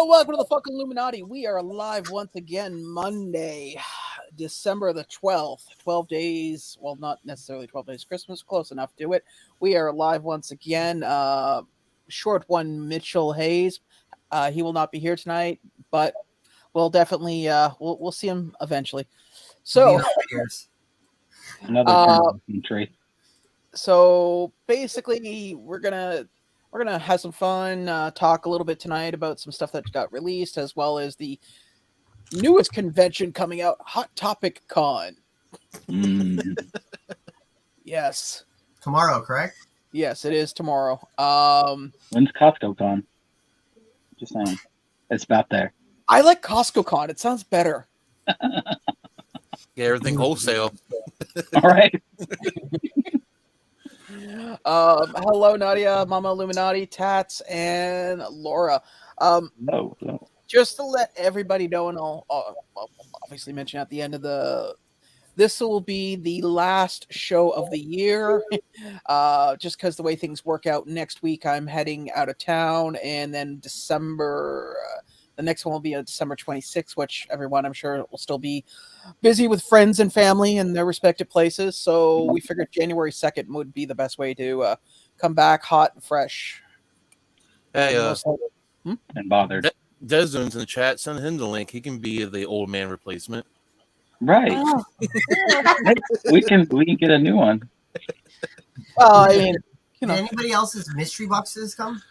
Welcome to the Funko Illuminati. We are live once again Monday, December the 12th. 12 days, well, not necessarily 12 days, Christmas, close enough to it. We are live once again. Short one, Mitchell Hayes. He will not be here tonight, but we'll definitely, we'll see him eventually. So, another tree. So basically, we're gonna have some fun, talk a little bit tonight about some stuff that got released, as well as the newest convention coming out, Hot Topic Con. Yes. Tomorrow, correct? Yes, it is tomorrow. When's Costco Con? Just saying. It's about there. I like Costco Con. It sounds better. Yeah, everything wholesale. All right. Hello, Nadia, Mama Illuminati, Tats, and Laura. No. Just to let everybody know, and I'll obviously mention at the end of this will be the last show of the year. Just because the way things work out, next week I'm heading out of town, and then December, the next one will be on December 26th, which everyone I'm sure will still be busy with friends and family in their respective places. So we figured January 2nd would be the best way to come back hot and fresh. Hey, and bothered. Desmond's in the chat. Send him the link. He can be the old man replacement. Right. Oh. we can get a new one. Well, I mean, Did anybody else's mystery boxes come?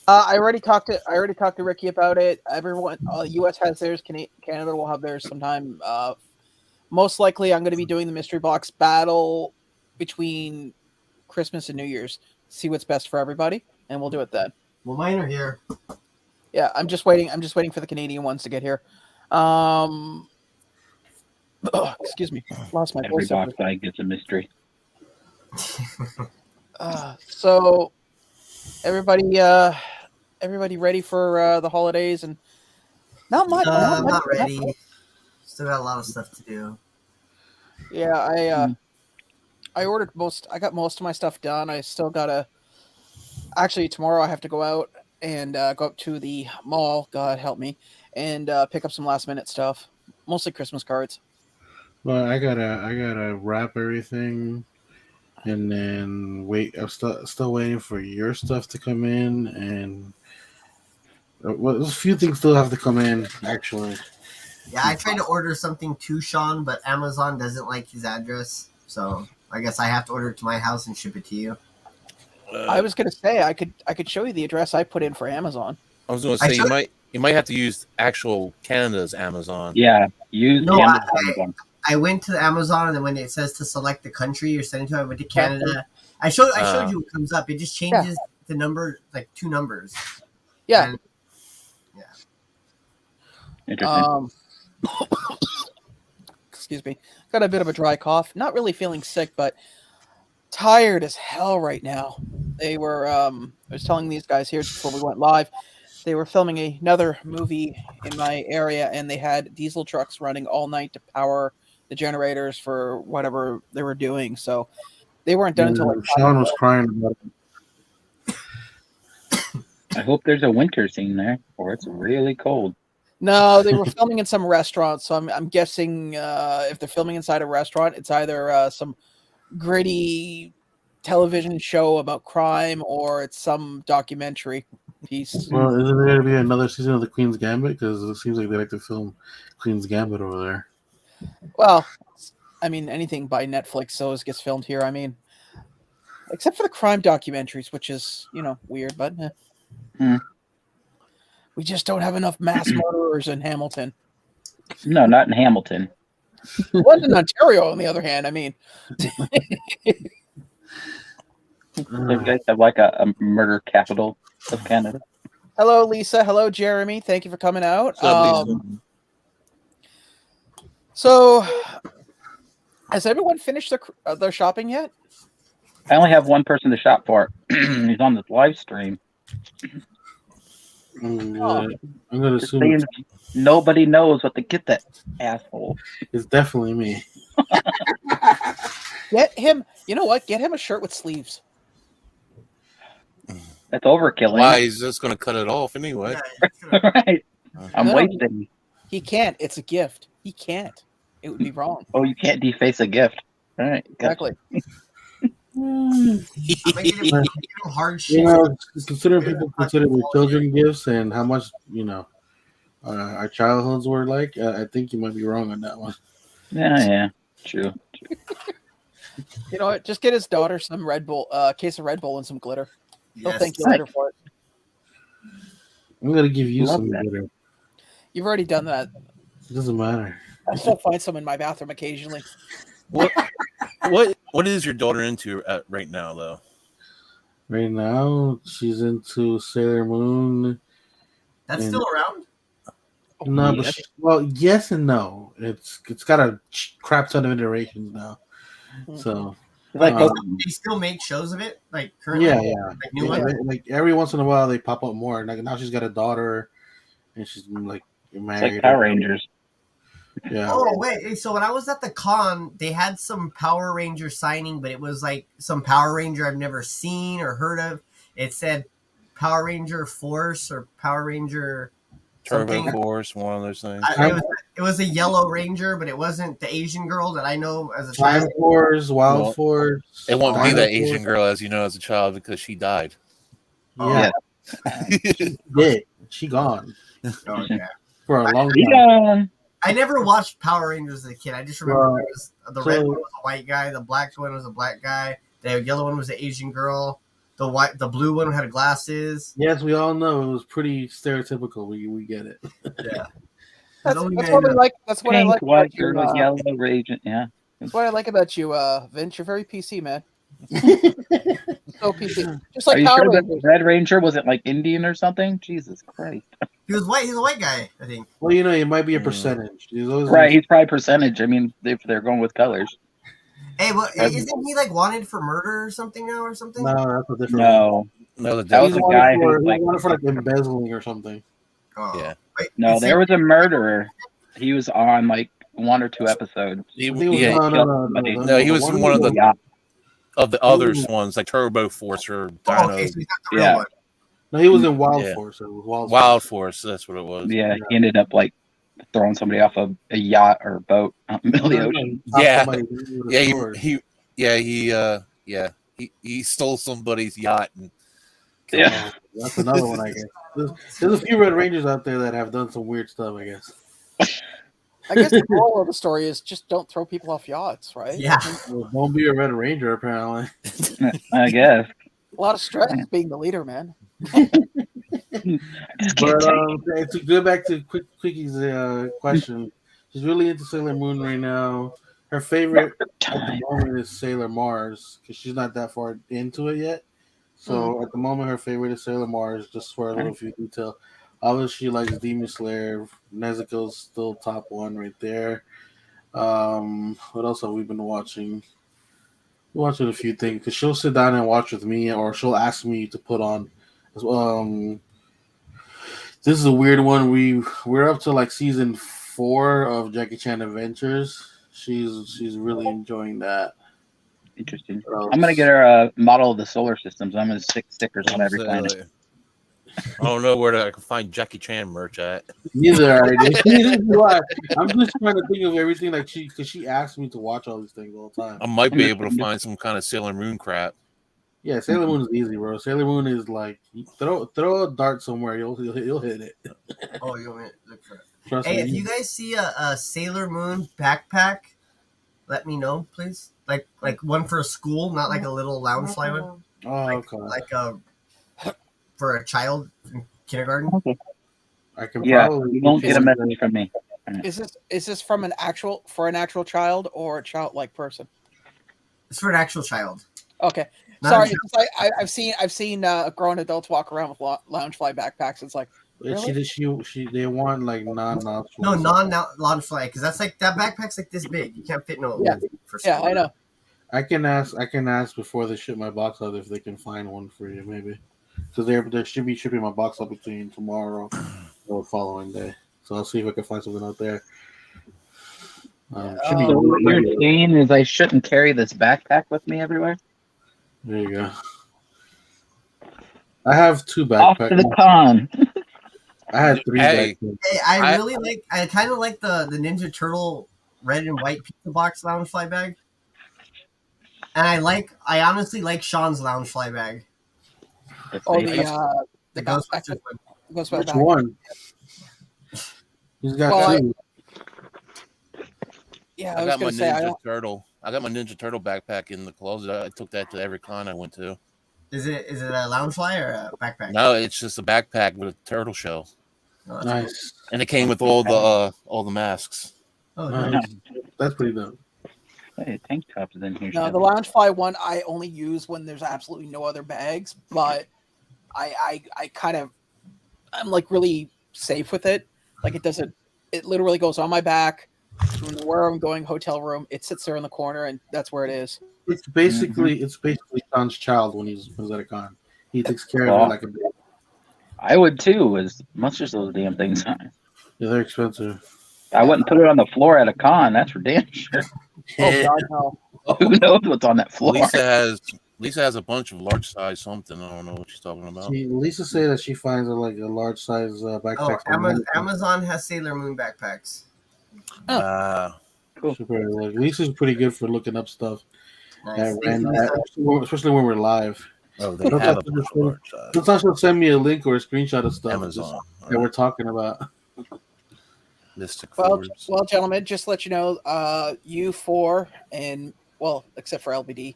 I already talked to Ricky about it. Everyone, U.S. has theirs. Canada will have theirs sometime. Most likely, I'm going to be doing the mystery box battle between Christmas and New Year's. See what's best for everybody, and we'll do it then. Well, mine are here. Yeah, I'm just waiting for the Canadian ones to get here. Excuse me, lost my voice. Every box over. I gets a mystery. So, everybody ready for the holidays? And not much. Not ready. Still got a lot of stuff to do. Yeah, I ordered most. I got most of my stuff done. I still gotta. Actually, tomorrow I have to go out and go up to the mall. God help me, and pick up some last minute stuff. Mostly Christmas cards. Well, I gotta wrap everything, and then wait. I'm still waiting for your stuff to come in, and well, a few things still have to come in actually. Yeah, I tried to order something to Sean, but Amazon doesn't like his address, so I guess I have to order it to my house and ship it to you. I was gonna say I could show you the address I put in for Amazon. I was gonna say you might have to use actual Canada's Amazon. Yeah, Amazon. I went to the Amazon, and then when it says to select the country you're sending to, I went to Canada. I showed you what comes up. It just changes the number, like 2 numbers. Yeah. Interesting. Excuse me. Got a bit of a dry cough. Not really feeling sick, but tired as hell right now. They were, I was telling these guys here before we went live, they were filming another movie in my area, and they had diesel trucks running all night to power the generators for whatever they were doing. So they weren't done until like Sean was crying about it. I hope there's a winter scene there, or it's really cold. No, they were filming in some restaurant, so I'm guessing if they're filming inside a restaurant, it's either some gritty television show about crime or it's some documentary piece. Well, isn't there going to be another season of the Queen's Gambit? Because it seems like they like to film Queen's Gambit over there. Well, I mean, anything by Netflix always gets filmed here. I mean, except for the crime documentaries, which is, weird, but we just don't have enough mass murderers in Hamilton. No, not in Hamilton. London, Ontario, on the other hand, I mean. You guys have like a murder capital of Canada. Hello, Lisa. Hello, Jeremy. Thank you for coming out. So, has everyone finished their shopping yet? I only have one person to shop for. He's on this live stream. I'm gonna Just assume saying, nobody knows what to get that asshole. it's definitely me. Get him. You know what? Get him a shirt with sleeves. That's overkill. Why? He's just going to cut it off anyway. Yeah, Right. I'm No, wasting. He can't. It's a gift. He can't. It would be wrong. Oh, you can't deface a gift. All right. Exactly. I'm making him hard shit. You know, considering people consider their children gifts and how much our childhoods were like, I think you might be wrong on that one. Yeah. True. You know what? Just get his daughter some Red Bull, case of Red Bull and some glitter. He'll Yes. thank you later for it. I'm gonna give you Love some that. glitter. You've already done that. It doesn't matter. I still find some in my bathroom occasionally. What is your daughter into right now, though? Right now, she's into Sailor Moon. That's And- still around? No, Yes. but well, yes and no. It's got a crap ton of iterations now. So Like, They still make shows of it? Like currently? yeah. Like new Yeah, ones? like every once in a while they pop up more. Like now she's got a daughter, and she's like it's married. like Power Rangers. Yeah. Oh wait, so when I was at the con, they had some Power Ranger signing, but it was like some Power Ranger I've never seen or heard of. It said Power Ranger Force or Power Ranger Turbo something. Force, one of those things. It was a yellow Ranger, but it wasn't the Asian girl that I know as a Time child. Force, Wild Well, Force. It won't be Dino that Force. Asian girl, as you know, as a child, because she died. Yeah, she did. She gone Oh, yeah. for a long He time. gone. I never watched Power Rangers as a kid. I just remember Well, it was, the red one was a white guy, the black one was a black guy, the yellow one was an Asian girl, the blue one had glasses. Yes, we all know it was pretty stereotypical. We get it. Yeah. That's what I like. That's what I Pink, like white, about you. turtle, yellow, raging. Yeah. That's what I like about you, Vince. You're very PC, man. So PC, just Are like you Power sure that Rangers. Red Ranger wasn't like Indian or something? Jesus Christ. He was white. He's a white guy, I think. Well, you know, it might be a percentage. There's always Right, he's probably percentage. I mean, if they're going with colors. Hey, well, isn't he like wanted for murder or something now or something? No, that's a different. No. No, That was He's a guy who wanted was for, like, he's wanted for like embezzling or something. Oh. Yeah. Wait, no, is there he- was a murderer. He was on like 1 or 2 episodes. he, I think it was- yeah, no, he was one one of who- the Yeah. of the other ones, like Turbo Force or Dino. Oh, okay, so he's not the real Yeah. one. No, he was in Wild Yeah. Force. It was Wild Force, that's what it was. Yeah, he ended up like throwing somebody off a yacht or a boat out in the middle of the ocean. He stole somebody's yacht and Yeah. That's another one, I guess. There's a few Red Rangers out there that have done some weird stuff, I guess. I guess the moral of the story is just don't throw people off yachts, right? Yeah. Well, don't be a Red Ranger, apparently. I guess. A lot of stress being the leader, man. But to go back to Quickie's question, she's really into Sailor Moon right now. Her favorite at the moment is Sailor Mars because she's not that far into it yet. So at the moment, her favorite is Sailor Mars. Just for a little few detail, obviously she likes Demon Slayer. Nezuko's still top one right there. What else have we been watching? We're watching a few things because she'll sit down and watch with me, or she'll ask me to put on. This is a weird one. We're up to like season 4 of Jackie Chan Adventures. She's really enjoying that. Interesting. I'm gonna get her a model of the solar systems. I'm gonna stick stickers on every planet. I don't know where I can find Jackie Chan merch at. Neither do I. I'm just trying to think of everything like because she asked me to watch all these things all the time. I might be able to find some kind of Sailor Moon crap. Yeah, Sailor Moon is easy, bro. Sailor Moon is like throw a dart somewhere, you'll hit it. Oh, you want me to look for it? Trust Hey, me. if you guys see a Sailor Moon backpack, let me know, please. Like one for a school, not like a little lounge fly one. Oh, okay. Like for a child in kindergarten. I can Yeah, probably you won't get a message from me. Is this from an actual child or a childlike person? It's for an actual child. Okay, Not sorry. a I've seen grown adults walk around with Loungefly backpacks. It's like, Really? They want like non No, launch fly, because that's like that backpack's like this big. You can't fit no Yeah. for Yeah, school. I know. I can ask before they ship my box out if they can find one for you, maybe, because they should be shipping my box out between tomorrow or the following day. So I'll see if I can find something out there. Should be. So what you're saying is I shouldn't carry this backpack with me everywhere? There you go. I have 2 Off to backpacks. the con. I had 3 Hey. backpacks. Hey, I kind of like the Ninja Turtle red and white pizza box lounge fly bag, and I honestly like Sean's lounge fly bag. Oh, The the Ghostbusters one. Which one? He's got Well, 2. Yeah, I was got my gonna say Ninja Turtle. I got my Ninja Turtle backpack in the closet. I took that to every con I went to. Is it a lounge fly or a backpack? No, it's just a backpack with a turtle shell, Oh, that's Nice. and it came with all the masks. cool. Oh, Nice. nice. That's pretty dope. Hey, tank tops in here. No, the Loungefly one I only use when there's absolutely no other bags, but I kind of I'm like really safe with it. Like it literally goes on my back. Where I'm going, hotel room, it sits there in the corner, and that's where it is. It's basically Sean's child when he's at a con. He takes care of it like a baby. I would too, as much as those damn things are. Yeah, they're expensive. I wouldn't put it on the floor at a con, that's for damn sure. Oh God, no. Who knows what's on that floor? Lisa has a bunch of large size something. I don't know what she's talking about. Lisa say that she finds a large size backpack. Oh, Amazon has Sailor Moon backpacks. Cool. Lisa's pretty good for looking up stuff, Nice. especially when we're live. Oh, they have a bunch of large size. Sometimes she'll send me a link or a screenshot of stuff Amazon that we're talking about. Mystic Well, Force. gentlemen, just to let you know, you 4 and except for LBD,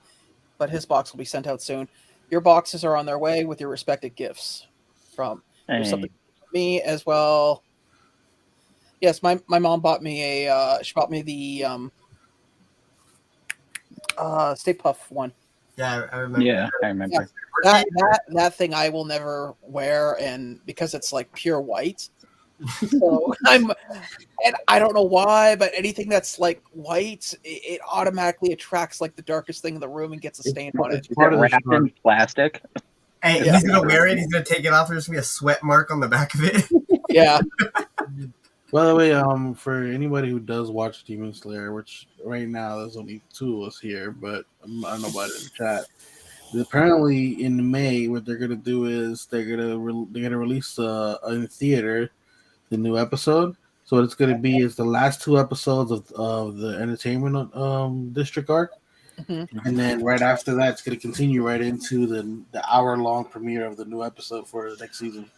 but his box will be sent out soon. Your boxes are on their way with your respective gifts from something from me as well. Yes, my mom bought me she bought me the Stay Puff one. Yeah, I remember. Yeah, I remember. That thing I will never wear, and because it's like pure white. So and I don't know why, but anything that's like white, it automatically attracts like the darkest thing in the room and gets a stain on it. Is it wrapped in plastic? Hey, if he's gonna wear it, he's gonna take it off. There's gonna be a sweat mark on the back of it. Yeah. By the way, for anybody who does watch Demon Slayer, which right now there's only 2 of us here, but I don't know about it in the chat. Apparently, in May, what they're gonna do is they're gonna release in theater the new episode. So what it's gonna be is the last 2 episodes of the entertainment district arc, and then right after that, it's gonna continue right into the hour-long premiere of the new episode for the next season.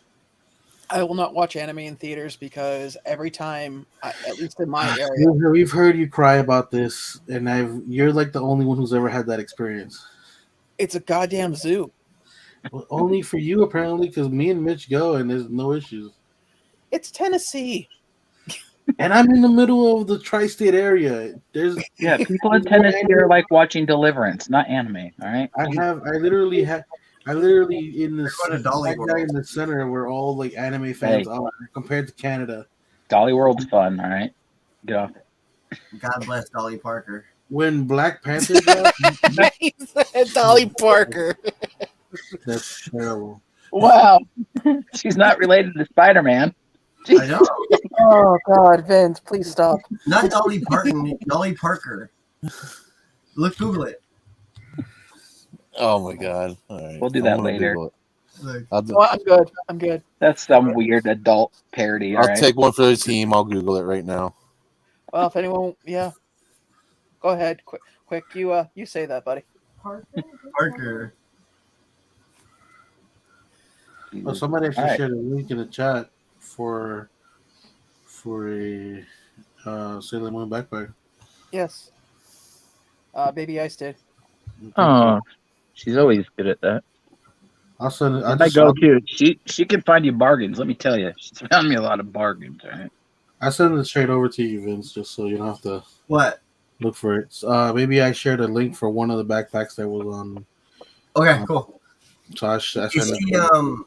I will not watch anime in theaters because every time, at least in my area, We've heard you cry about this, and you're like the only one who's ever had that experience. it's a goddamn zoo. Well, only for you, apparently, because me and Mitch go, and there's no issues. It's Tennessee. And I'm in the middle of the tri-state area. Yeah, people in Tennessee are like watching Deliverance, not anime. All right. I literally in the center where all like anime fans are compared to Canada. Dolly World's fun. All right. Get off it. God bless Dolly Parker. When Black Panther dropped, Dolly Parker. That's terrible. Wow. She's not related to Spider-Man. I know. Oh God, Vince, please stop. Not Dolly Parton, Dolly Parker. Google it. Oh my God! All right, We'll do that later. I'm good. That's some weird adult parody. I'll take one for the team. I'll Google it right now. Well, if anyone, go ahead, quick. You say that, buddy. Parker. Oh, somebody actually shared a link in the chat for a Sailor Moon backpack. Yes. Baby Ice did. Oh, she's always good at that. I'll send it. I go to. She can find you bargains. Let me tell you, she's found me a lot of bargains. All right. I send it straight over to you, Vince, just so you don't have to look for it. Maybe I shared a link for one of the backpacks that was on. Okay, cool. So I sent it.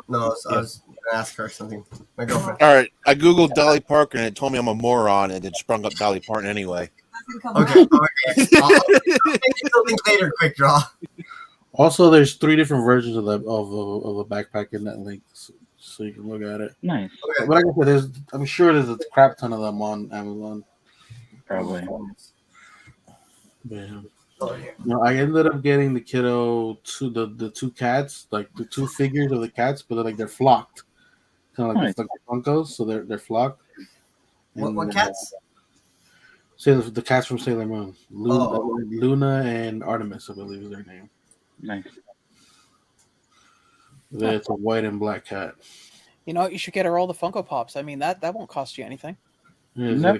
No, so I was gonna ask her something. My girlfriend. All right, I googled Dolly Parton and it told me I'm a moron, and it sprung up Dolly Parton anyway. Okay. I'll think of something later. Quick draw. Also, there's 3 different versions of a backpack in that link, so you can look at it. Nice. Okay. But like I said, I'm sure there's a crap ton of them on Amazon. Probably. Yeah. Oh, yeah. No, I ended up getting the kiddo the 2 cats, like the 2 figures of the cats, but they're flocked, kind of like the Funkos, so they're flocked. And, What cats? The cats from Sailor Moon, Luna and Artemis, I believe is their name. Nice. It's a white and black cat. You know, you should get her all the Funko Pops. I mean, that won't cost you anything. Yeah,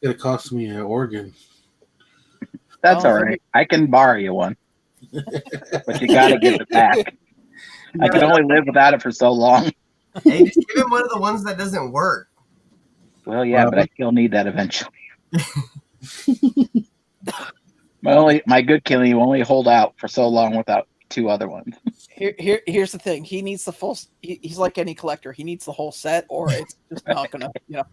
it cost me an organ. That's all right. I can borrow you one, but you got to give it back. I can only live without it for so long. Hey, just give him one of the ones that doesn't work. Well, yeah, but I still need that eventually. My good killing will only hold out for so long without 2 other ones. Here's the thing. He needs the full. He's like any collector. He needs the whole set, or it's just not gonna. You know,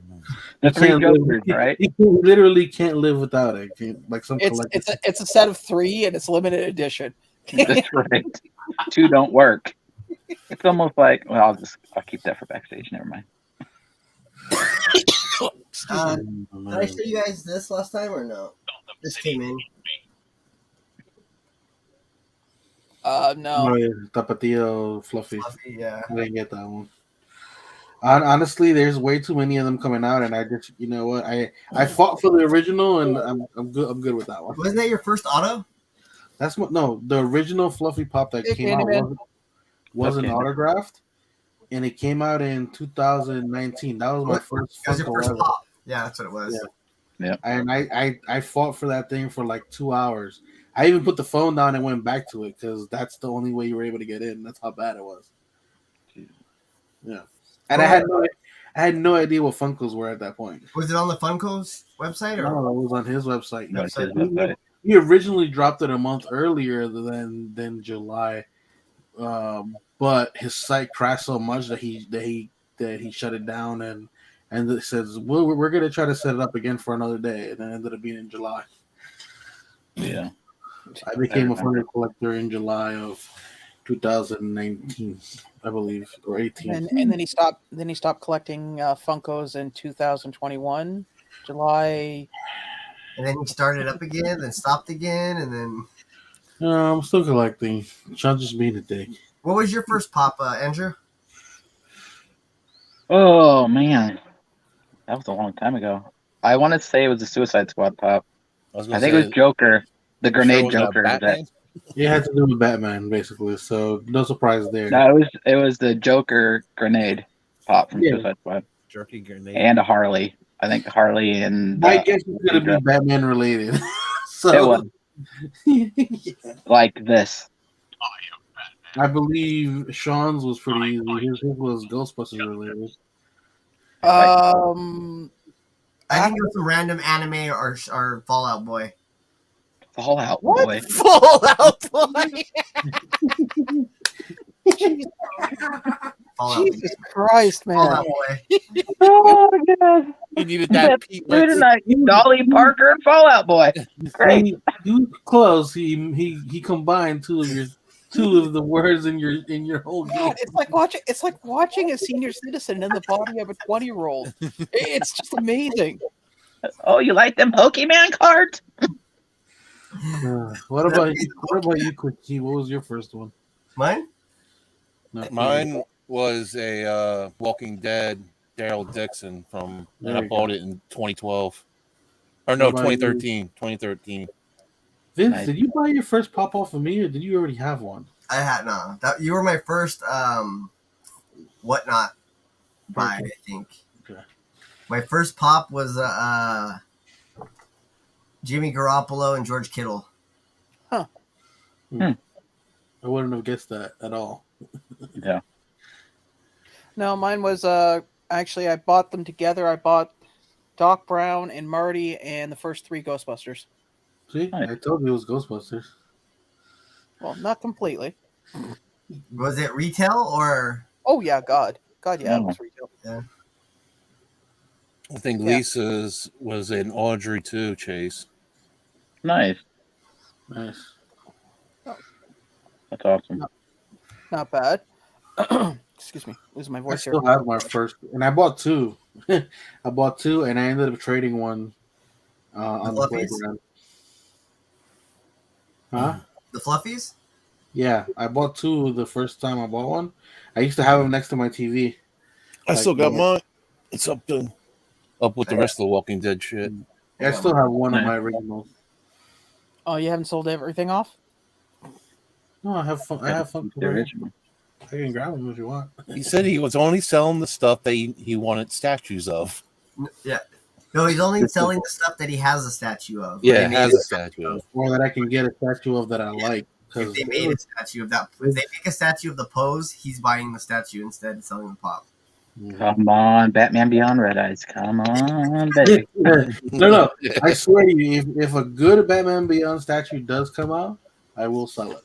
The 3 Jokers, right? He literally can't live without it. Like some collectors. It's a set of 3, and it's limited edition. That's right. 2 don't work. It's almost like, well, I'll keep that for backstage. Never mind. Did I show you guys this last time or no? This came in. No. Tapatio Fluffy. Yeah. I didn't get that one. Honestly, there's way too many of them coming out, and I just, you know what, I fought for the original, and I'm good with that one. Wasn't that your first auto? That's what the original Fluffy Pop that came out wasn't autographed, and it came out in 2019. That was my first. That was your first pop. Yeah, that's what it was. Yeah. And I fought for that thing for like 2 hours. I even put the phone down and went back to it because that's the only way you were able to get in. That's how bad it was. Yeah, and I had no idea what Funkos were at that point. Was it on the Funko's website or? No, it was on his website. No, it's his website. He originally dropped it a month earlier than July, but his site crashed so much that he shut it down and it says we're gonna try to set it up again for another day, and then it ended up being in July. Yeah. I became a Funko collector in July of 2019, I believe, or 18. And then he stopped. Then he stopped collecting Funkos in 2021, July. And then he started up again, then stopped again, and then. I'm still collecting. Sean just being a dick. What was your first pop, Andrew? Oh man, that was a long time ago. I want to say it was a Suicide Squad pop. I think it was Joker, the grenade Joker. It had to do with Batman, basically. So no surprise there. No, it was the Joker grenade pop from Suicide Squad. Jerky grenade And a Harley. I think Harley and. My guess is going to be Batman related. So it was like this. I believe Sean's was pretty easy. His was Ghostbusters related. I think it was some random anime or Fallout Boy. Fallout What? Boy. Fallout Boy. Jesus Christ, man! Fallout Boy. Oh my god! You needed that Pete Dolly Parker and Fallout Boy. Great. He close. He combined two of the words in your whole game. Yeah, it's like watching a senior citizen in the body of a 20-year-old. It's just amazing. Oh, you like them Pokemon cards? What about you, Quickie? What was your first one? Mine? No, Mine was a Walking Dead Daryl Dixon and I bought it in 2012. Or no, 2013. 2013. Vince, did you buy your first pop off of me, or did you already have one? I had no. You were my first whatnot buy, I think. Okay. My first pop was Jimmy Garoppolo and George Kittle. Huh. I wouldn't have guessed that at all. Yeah. No, mine was actually I bought them together. I bought Doc Brown and Marty and the first 3 Ghostbusters. See, I told you it was Ghostbusters. Well, not completely. Was it retail or? Oh yeah, God, yeah, it Oh. was retail. I think Yeah. Lisa's was an Audrey too, Chase. Nice. Nice. That's awesome. Not bad. Excuse me, losing my I voice here. still have my first, and I bought two. I bought two, and I ended up trading one on the fluffies? playground. Huh? The fluffies? Yeah, I bought two the first time I bought one. I used to have them next to my TV. I still got yeah. mine. It's up with the rest of the Walking Dead shit. Yeah, I still have one of my originals. Oh, you haven't sold everything off? No, I have fun. I have fun. The original. I can grab them if you want. He said he was only selling the stuff that he wanted statues of. Yeah. No, he's only selling the stuff that he has a statue of. Yeah, They it made has a statue of. Or that I can get a statue of that I like. If they made a statue of that, if they make a statue of the pose, he's buying the statue instead and selling the pop. Come on, Batman Beyond Red Eyes. Come on, baby. No. I swear to you, if a good Batman Beyond statue does come out, I will sell it.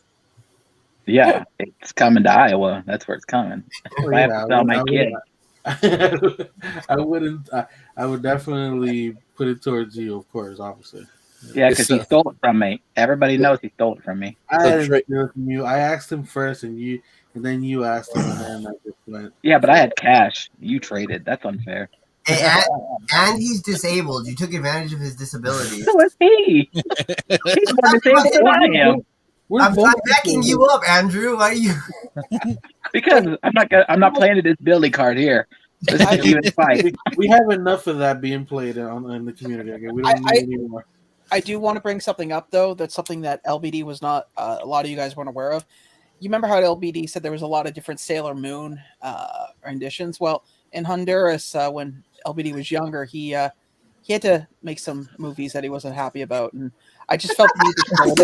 Yeah, it's coming to Iowa. That's where it's coming. I have to sell my kid. I wouldn't. I would definitely put it towards you, of course, obviously. Yeah, because he stole it from me. Everybody knows he stole it from me. I didn't steal it from you. I asked him first, and then you asked him, and then I just went. Yeah, but I had cash. You traded. That's unfair. And he's disabled. You took advantage of his disability. So is he. He's more disabled than I am. I'm backing you up, Andrew. Why are you? Because I'm not playing a disability card here. This is a human fight. We have enough of that being played in the community. Okay, we don't need any more. I do want to bring something up though. That's something that LBD was not. A lot of you guys weren't aware of. You remember how LBD said there was a lot of different Sailor Moon renditions? Well, in Honduras, when LBD was younger, he had to make some movies that he wasn't happy about, and I just felt the need to show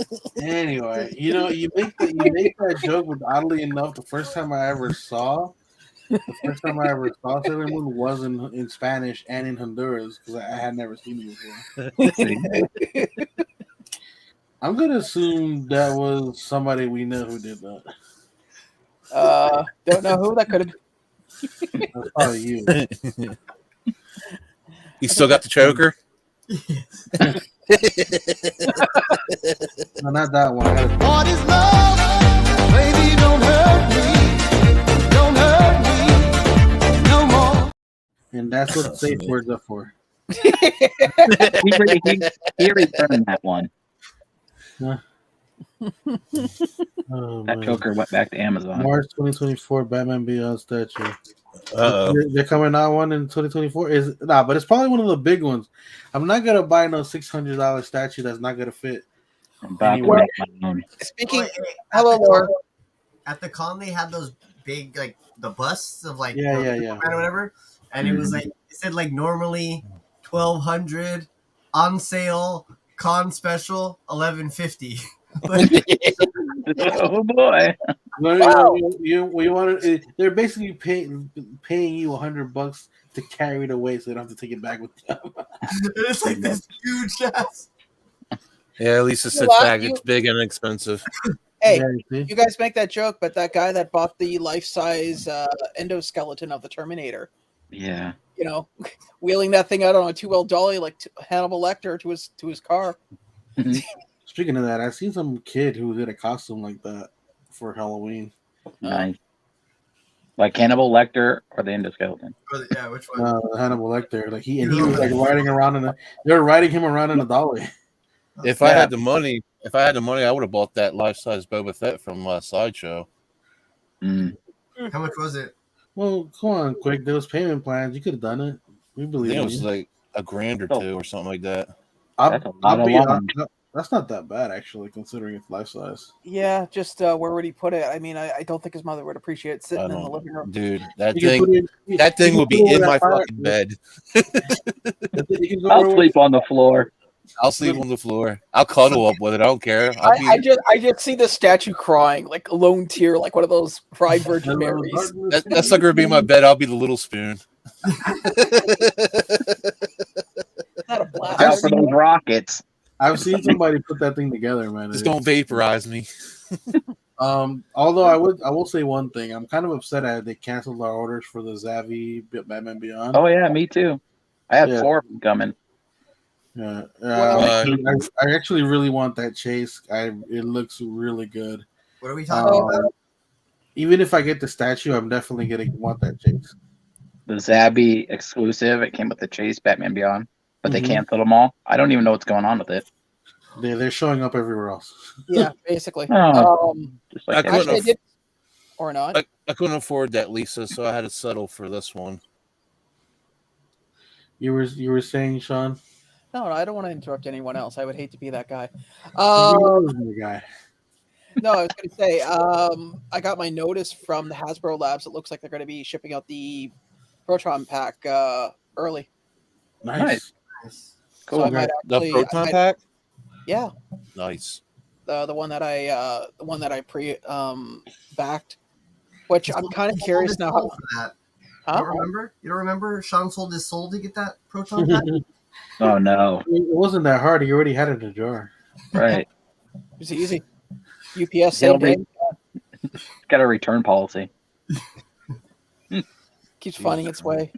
this. Anyway, you make that joke, but oddly enough, the first time I ever saw Sailor Moon was in Spanish and in Honduras because I had never seen it before. I'm gonna assume that was somebody we know who did that. Don't know who that could have been. That's probably you. You still got the choker? No, not that one. What is love? Baby, don't hurt me. Don't hurt me no more. And that's what safe words are for. He returned that one. Huh? That Joker went back to Amazon. March 2024 Batman Beyond statue. Uh-oh. They're coming out one in 2024. But it's probably one of the big ones. I'm not gonna buy no $600 statue that's not gonna fit. Anyway. Speaking, hello, Laura. At the con, they had those big the busts of Yeah. or whatever, and it was it said normally $1,200 on sale, con special $1,150. Oh boy! Wow. You want to? They're basically paying you $100 to carry it away, so they don't have to take it back with them. It's this huge ass. Yeah, at least it's back. It's big and expensive. Hey, you guys make that joke, but that guy that bought the life-size endoskeleton of the Terminator, Yeah, wheeling that thing out on a 2-wheel dolly like Hannibal Lecter to his car. Speaking of that, I seen some kid who did a costume like that for Halloween. nice. Like Hannibal Lecter or the endoskeleton? Yeah, which one? Hannibal Lecter. He was riding around they were riding him around in a dolly. If I had the money, I would have bought that life-size Boba Fett from Sideshow. How much was it? Well, come on, quick. There was payment plans. You could have done it. We believe it was you. like $1,000 or $2,000 or something like that. That's not that bad, actually, considering it's life size. Yeah, just where would he put it? I mean, I don't think his mother would appreciate it sitting in the living room. Dude, that thing would be in my fucking bed. I'll sleep on the floor. I'll sleep on the floor. I'll cuddle up with it. I don't care. I just see the statue crying, like a lone tear, like one of those fried Virgin Marys. That sucker would be in my bed. I'll be the little spoon. Not a blast. Out for those rockets. I've seen somebody put that thing together, man. Just don't vaporize me. Although I will say one thing. I'm kind of upset that they canceled our orders for the Zavi Batman Beyond. Oh yeah, me too. I had Yeah. 4 of them coming. Yeah, Well, I actually really want that chase. It looks really good. What are we talking about? Even if I get the statue, I'm definitely gonna want that chase. The Zabby exclusive. It came with the Chase Batman Beyond, but they Mhm. canceled them all. I don't even know what's going on with it. They're showing up everywhere else. yeah, basically. Oh. Just like I couldn't Actually, I aff- did, or not. I couldn't afford that, Lisa, so I had to settle for this one. You were saying, Sean? No, I don't want to interrupt anyone else. I would hate to be that guy. The guy. No, I was going to say, I got my notice from the Hasbro Labs. It looks like they're going to be shipping out the Proton pack early. Nice. Nice. So I might The actually, Proton pack? yeah, Nice. the one that I pre backed, which I'm kind of curious now. Sold for that. You Huh? don't remember? You don't remember? Sean sold his soul to get that proton pack. Oh no! It wasn't that hard. He already had it in a jar. Right. It was easy. UPS same day. Got a return policy. Keeps finding its way.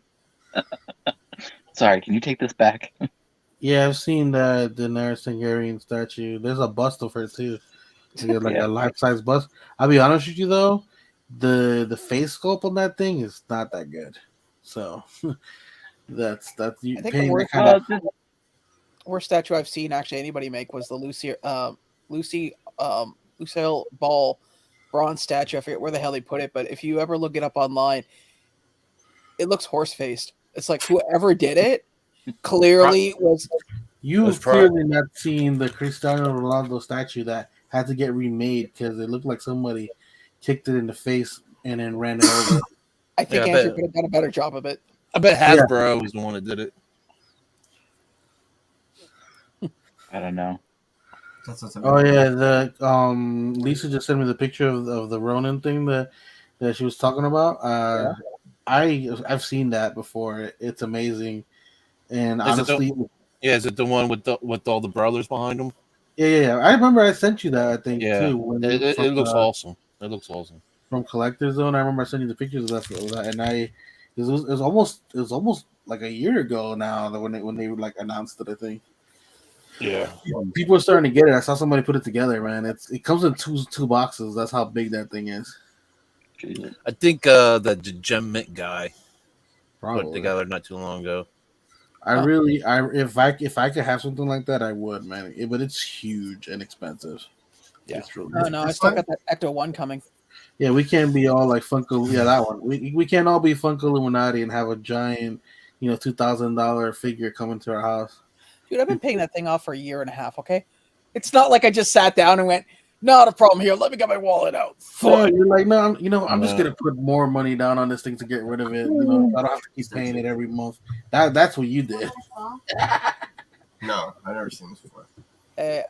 Sorry, can you take this back? Yeah, I've seen the Daenerys Targaryen statue. There's a bust of her too. Like Yeah. a life size bust. I'll be honest with you though, the face sculpt on that thing is not that good. So that's you I think paying the that kind of. worst statue I've seen actually anybody make was the Lucille Ball bronze statue. I forget where the hell they put it, but if you ever look it up online, it looks horse faced. It's like whoever did it clearly was. You've clearly not seen the Cristiano Ronaldo statue that had to get remade because it looked like somebody kicked it in the face and then ran it over. I think Yeah, I Andrew bet. could have done a better job of it. I bet Hasbro was the one that did it. I don't know. That's what's Oh yeah, the Lisa just sent me the picture of the Ronin thing that she was talking about. I've seen that before. It's amazing, and honestly, Is it the one with all the brothers behind them? yeah. I remember I sent you that. I think Yeah, too. it looks awesome. It looks awesome. From Collector Zone. I remember I sent you the pictures of that, and it was almost like a year ago now that when they like announced it. I think. Yeah. People are starting to get it. I saw somebody put it together, man. It comes in two boxes. That's how big that thing is. Jesus. I think the Gem Mint guy put it Probably. together not too long ago. If I could have something like that, I would, man. But it's huge and expensive. Yeah. It's really Oh no, I still got that Ecto 1 coming. Yeah, we can't be all like Funko. Yeah, that one. We can't all be Funko Illuminati and have a giant, $2,000 figure coming to our house. Dude, I've been paying that thing off for a year and a half, okay? It's not like I just sat down and went, not a problem here. Let me get my wallet out. So you're like, no, I'm just gonna put more money down on this thing to get rid of it. I don't have to keep paying it every month. That's what you did. No, I've never seen this before. I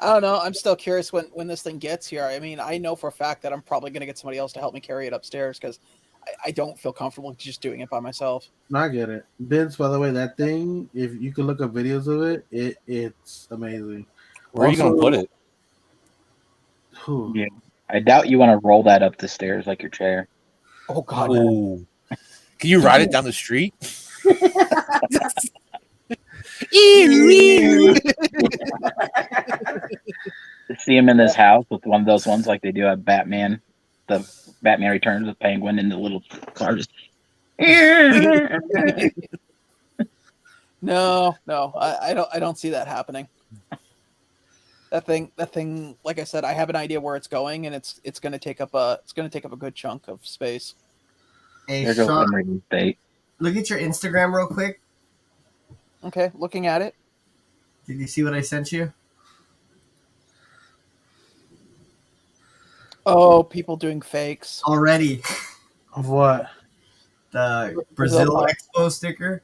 don't know. I'm still curious when this thing gets here. I mean, I know for a fact that I'm probably going to get somebody else to help me carry it upstairs because I don't feel comfortable just doing it by myself. No, I get it. Vince, by the way, that thing, if you can look up videos of it's amazing. Where are you going to put it? Who? Yeah. I doubt you want to roll that up the stairs like your chair. Oh, God. Oh. Can you ride it down the street? See him in this house with one of those ones like they do at Batman. The Batman Returns with Penguin in the little car. Just... No, I don't see that happening. That thing, like I said, I have an idea where it's going, and it's going to take up a good chunk of space. Hey, There goes Sean, Henry State. look at your Instagram real quick. Okay, looking at it. Did you see what I sent you? Oh, people doing fakes. Already. Of what? The Brazil Expo sticker.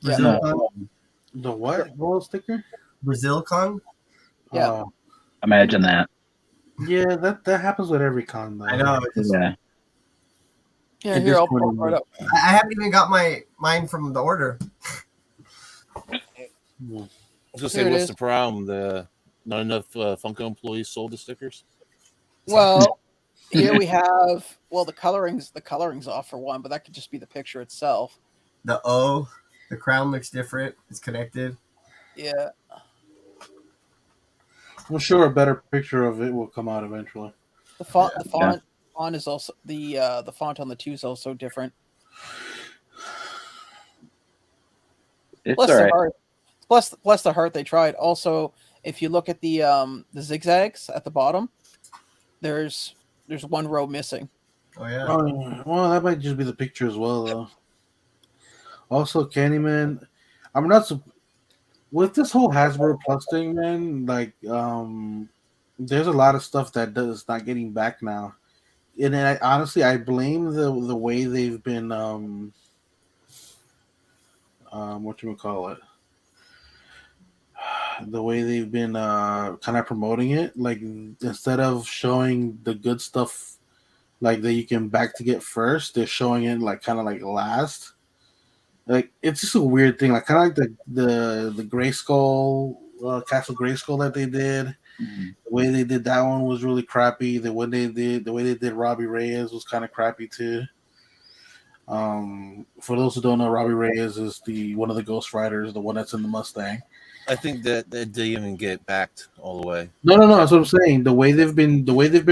Yeah. BrazilCon. The what? Roll sticker? BrazilCon. Yeah. Oh. Imagine that. Yeah, that happens with every con though. I know. Yeah. Yeah, At here, this I'll point, pull it right up. I haven't even got mine from the order. I was gonna say, Here it what's is. the problem? Not enough Funko employees sold the stickers. Well, Here we have the colorings off for one, but that could just be the picture itself. The crown looks different. It's connected. Yeah. I'm sure a better picture of it will come out eventually. The font is also the font on the 2 is also different. It's Bless all their right. heart. Bless the heart they tried. Also, if you look at the zigzags at the bottom, there's one row missing. Oh yeah. Oh, well, that might just be the picture as well, though. Also, Candyman, I'm not with this whole Hasbro Plus thing, man. Like, there's a lot of stuff that is not getting back now, and honestly, I blame the way they've been whatchamacallit, the way they've been kind of promoting it. Like, instead of showing the good stuff like that you can back to get first, they're showing it like kind of like last. Like, it's just a weird thing, like kind of like the Grayskull Castle Grayskull that they did. Mm-hmm. The way they did that one was really crappy. The way they did Robbie Reyes was kind of crappy too. For those who don't know, Robbie Reyes is one of the Ghost Riders, the one that's in the Mustang. I think that they didn't even get backed all the way. No, that's what I'm saying. The way they've been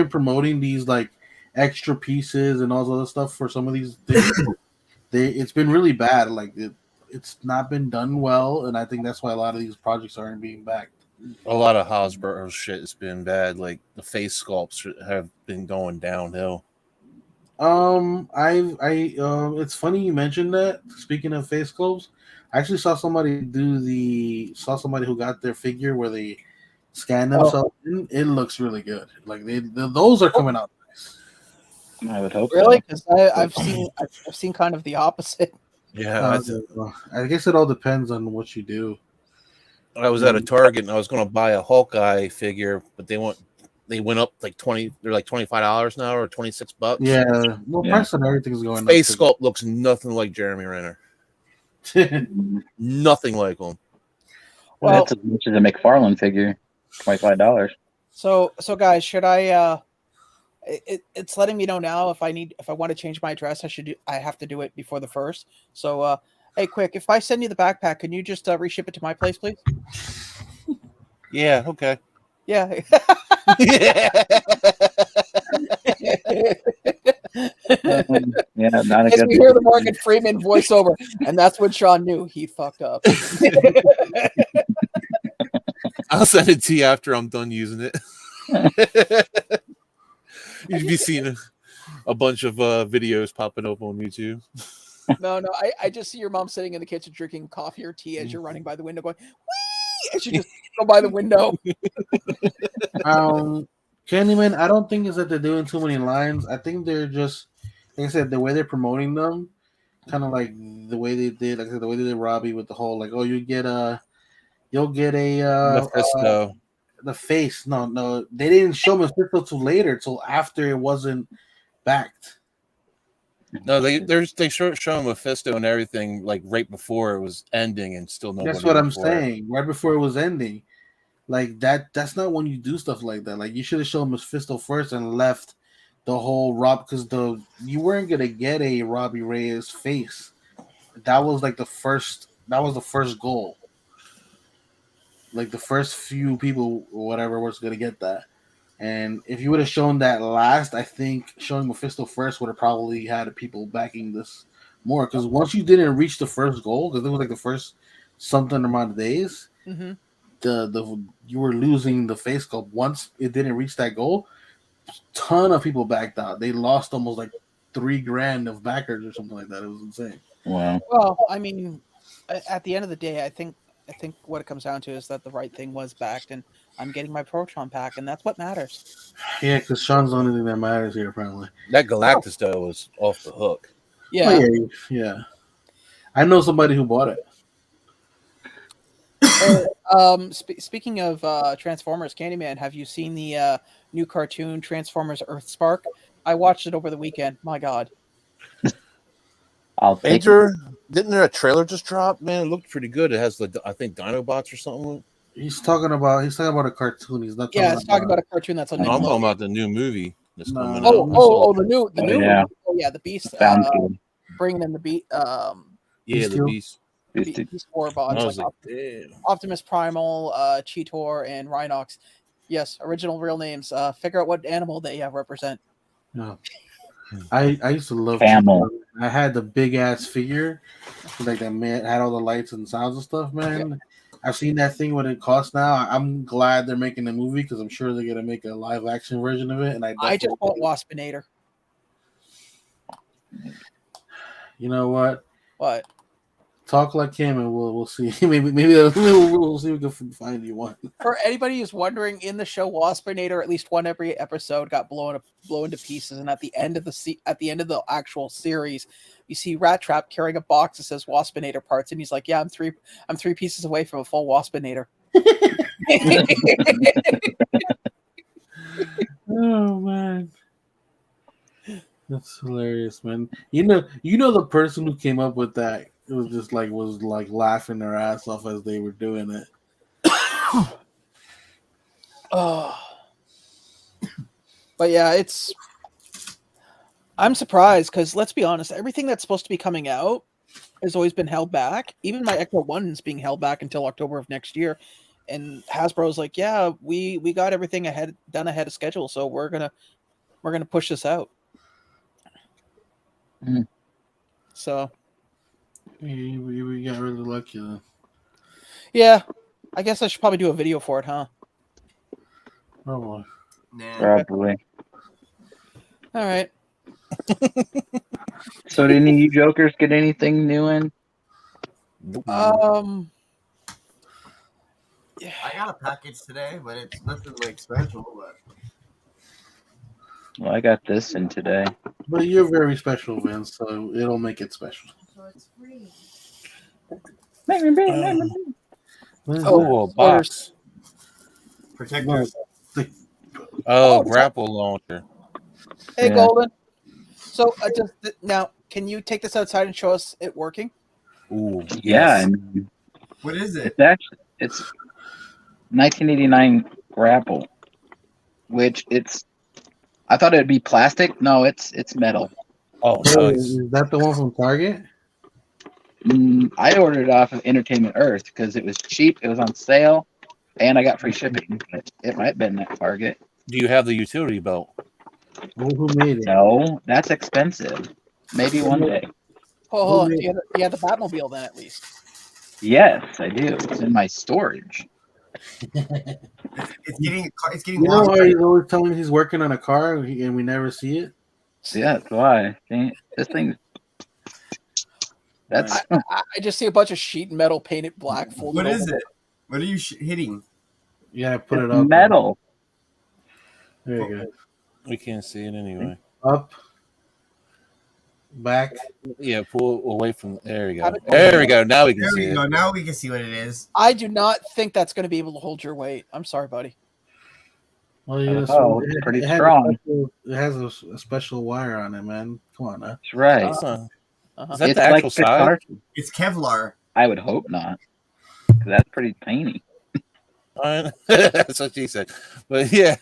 promoting these like extra pieces and all this other stuff for some of these things, it's been really bad. Like it's not been done well, and I think that's why a lot of these projects aren't being backed. A lot of Hasbro shit has been bad. Like the face sculpts have been going downhill. It's funny you mentioned that. Speaking of face sculpts, I actually saw somebody who got their figure where they scan themselves in. It looks really good. Like those are coming out nice. I would hope Really? so. Because I've seen kind of the opposite. Yeah, I guess it all depends on what you do. I was at a Target and I was going to buy a Hawkeye figure, but they went up like 20. They're like $25 now or $26. Yeah, price on everything's going up. Face sculpt looks nothing like Jeremy Renner. Nothing like him. Well, that's as much as a McFarlane figure, $25. So guys, should I? It's letting me know now if I want to change my address, I have to do it before the 1st. So hey, quick, if I send you the backpack, can you just reship it to my place, please? Yeah. Okay. Yeah. Yeah, not a As good. we hear the Morgan Freeman voiceover, and that's when Sean knew he fucked up. I'll send it to you after I'm done using it. You'd be seeing a bunch of videos popping up on YouTube. No, I just see your mom sitting in the kitchen drinking coffee or tea as you're running by the window going, wee! And she just go by the window. Candyman, I don't think it's that they're doing too many lines. I think they're just, like I said, the way they're promoting them, kind of like the way they did, like I said, the way they did Robbie with the whole like, oh, you'll get a Mephisto. The face. No, they didn't show Mephisto till later, till after it wasn't backed. No, they show Mephisto and everything like right before it was ending, and still nobody. That's what I'm saying. Right before it was ending, like that's not when you do stuff like that. Like you should have shown Mephisto first and left the whole Rob, because you weren't gonna get a Robbie Reyes face. That was like the first goal. Like the first few people or whatever was gonna get that. And if you would have shown that last, I think showing Mephisto first would have probably had people backing this more. Because once you didn't reach the first goal, because it was like the first something amount of days, Mm-hmm. you were losing the face sculpt. Once it didn't reach that goal, ton of people backed out. They lost almost like $3,000 of backers or something like that. It was insane. Wow. Well, I mean, at the end of the day, I think what it comes down to is that the right thing was backed, and I'm getting my Proton pack, and that's what matters. Yeah, because Sean's the only thing that matters here, apparently. That Galactus though was off the hook. Yeah. Oh, yeah. I know somebody who bought it. Speaking of Transformers, Candyman, have you seen the new cartoon Transformers Earthspark? I watched it over the weekend. My God. I'll take Didn't there a trailer just drop? Man, it looked pretty good. It has I think Dinobots or something. He's talking about a cartoon. He's not. Yeah, it's talking about a cartoon that's on. No, I'm talking about the new movie. that's No. coming Oh, out. the new, yeah. oh yeah, the Beast. Sounds Bringing in the Yeah, the Steel? Beast. good. Beast War I bots was like like, damn. Optimus Primal, Cheetor, and Rhinox. Yes, original real names. Figure out what animal they represent. No. I used to love Camel. Cheetor. I had the big ass figure, like that man had all the lights and sounds and stuff. Man, I've seen that thing what it costs now. I'm glad they're making a movie because I'm sure they're gonna make a live action version of it. And I just bought Waspinator. You know what? What? Talk like him, and we'll see. maybe we'll see if we can find you one. For anybody who's wondering, in the show Waspinator, at least one every episode got blown to pieces, and at the end of the actual series, you see Rat Trap carrying a box that says Waspinator parts, and he's like, "Yeah, I'm three pieces away from a full Waspinator." Oh man, that's hilarious, man. You know the person who came up with that. It was just was laughing their ass off as they were doing it. Oh. But yeah, I'm surprised because let's be honest, everything that's supposed to be coming out has always been held back. Even my Echo 1 is being held back until October of next year. And Hasbro's like, yeah, we got everything done ahead of schedule, so we're gonna push this out. Mm. So we got really lucky then. Yeah, I guess I should probably do a video for it, huh? Probably. Nah. Probably. All right. So did any of you jokers get anything new in? I got a package today, but it's nothing like special. But Well, I got this in today. But you're very special, Vince, so it'll make it special. So it's free. Oh, a box. protectors. Oh, grapple launcher. Hey, Yeah. Golden. So now, can you take this outside and show us it working? Ooh, Yeah, yes. and What is it? it's 1989 grapple, which I thought it'd be plastic. No, it's metal. Oh, So nice. is that the one from Target? I ordered it off of Entertainment Earth because it was cheap. It was on sale, and I got free shipping. It might have been at Target. Do you have the utility belt? Who made it? No, that's expensive. Maybe one day. Oh, you had the Batmobile then, at least. Yes, I do. It's in my storage. It's getting You know lost. why he's always telling me he's working on a car and we never see it? Yeah, that's why. This thing. That's I just see a bunch of sheet metal painted black. Folded What is over. it? What are you hitting? Yeah, put it up. metal. There you go. We can't see it anyway. Up. Back. Yeah, pull away from. There we go. Have it- There we go. Now we can There see we it. go. Now we can see what it is. I do not think that's going to be able to hold your weight. I'm sorry, buddy. Well, yeah, Oh, it's pretty has strong. it has a special wire on it, man. Come on, now. That's right. Uh-huh. Is that It's the actual like size? catharsis. It's Kevlar. I would hope not. 'Cause that's pretty tiny. That's what she said. But yeah,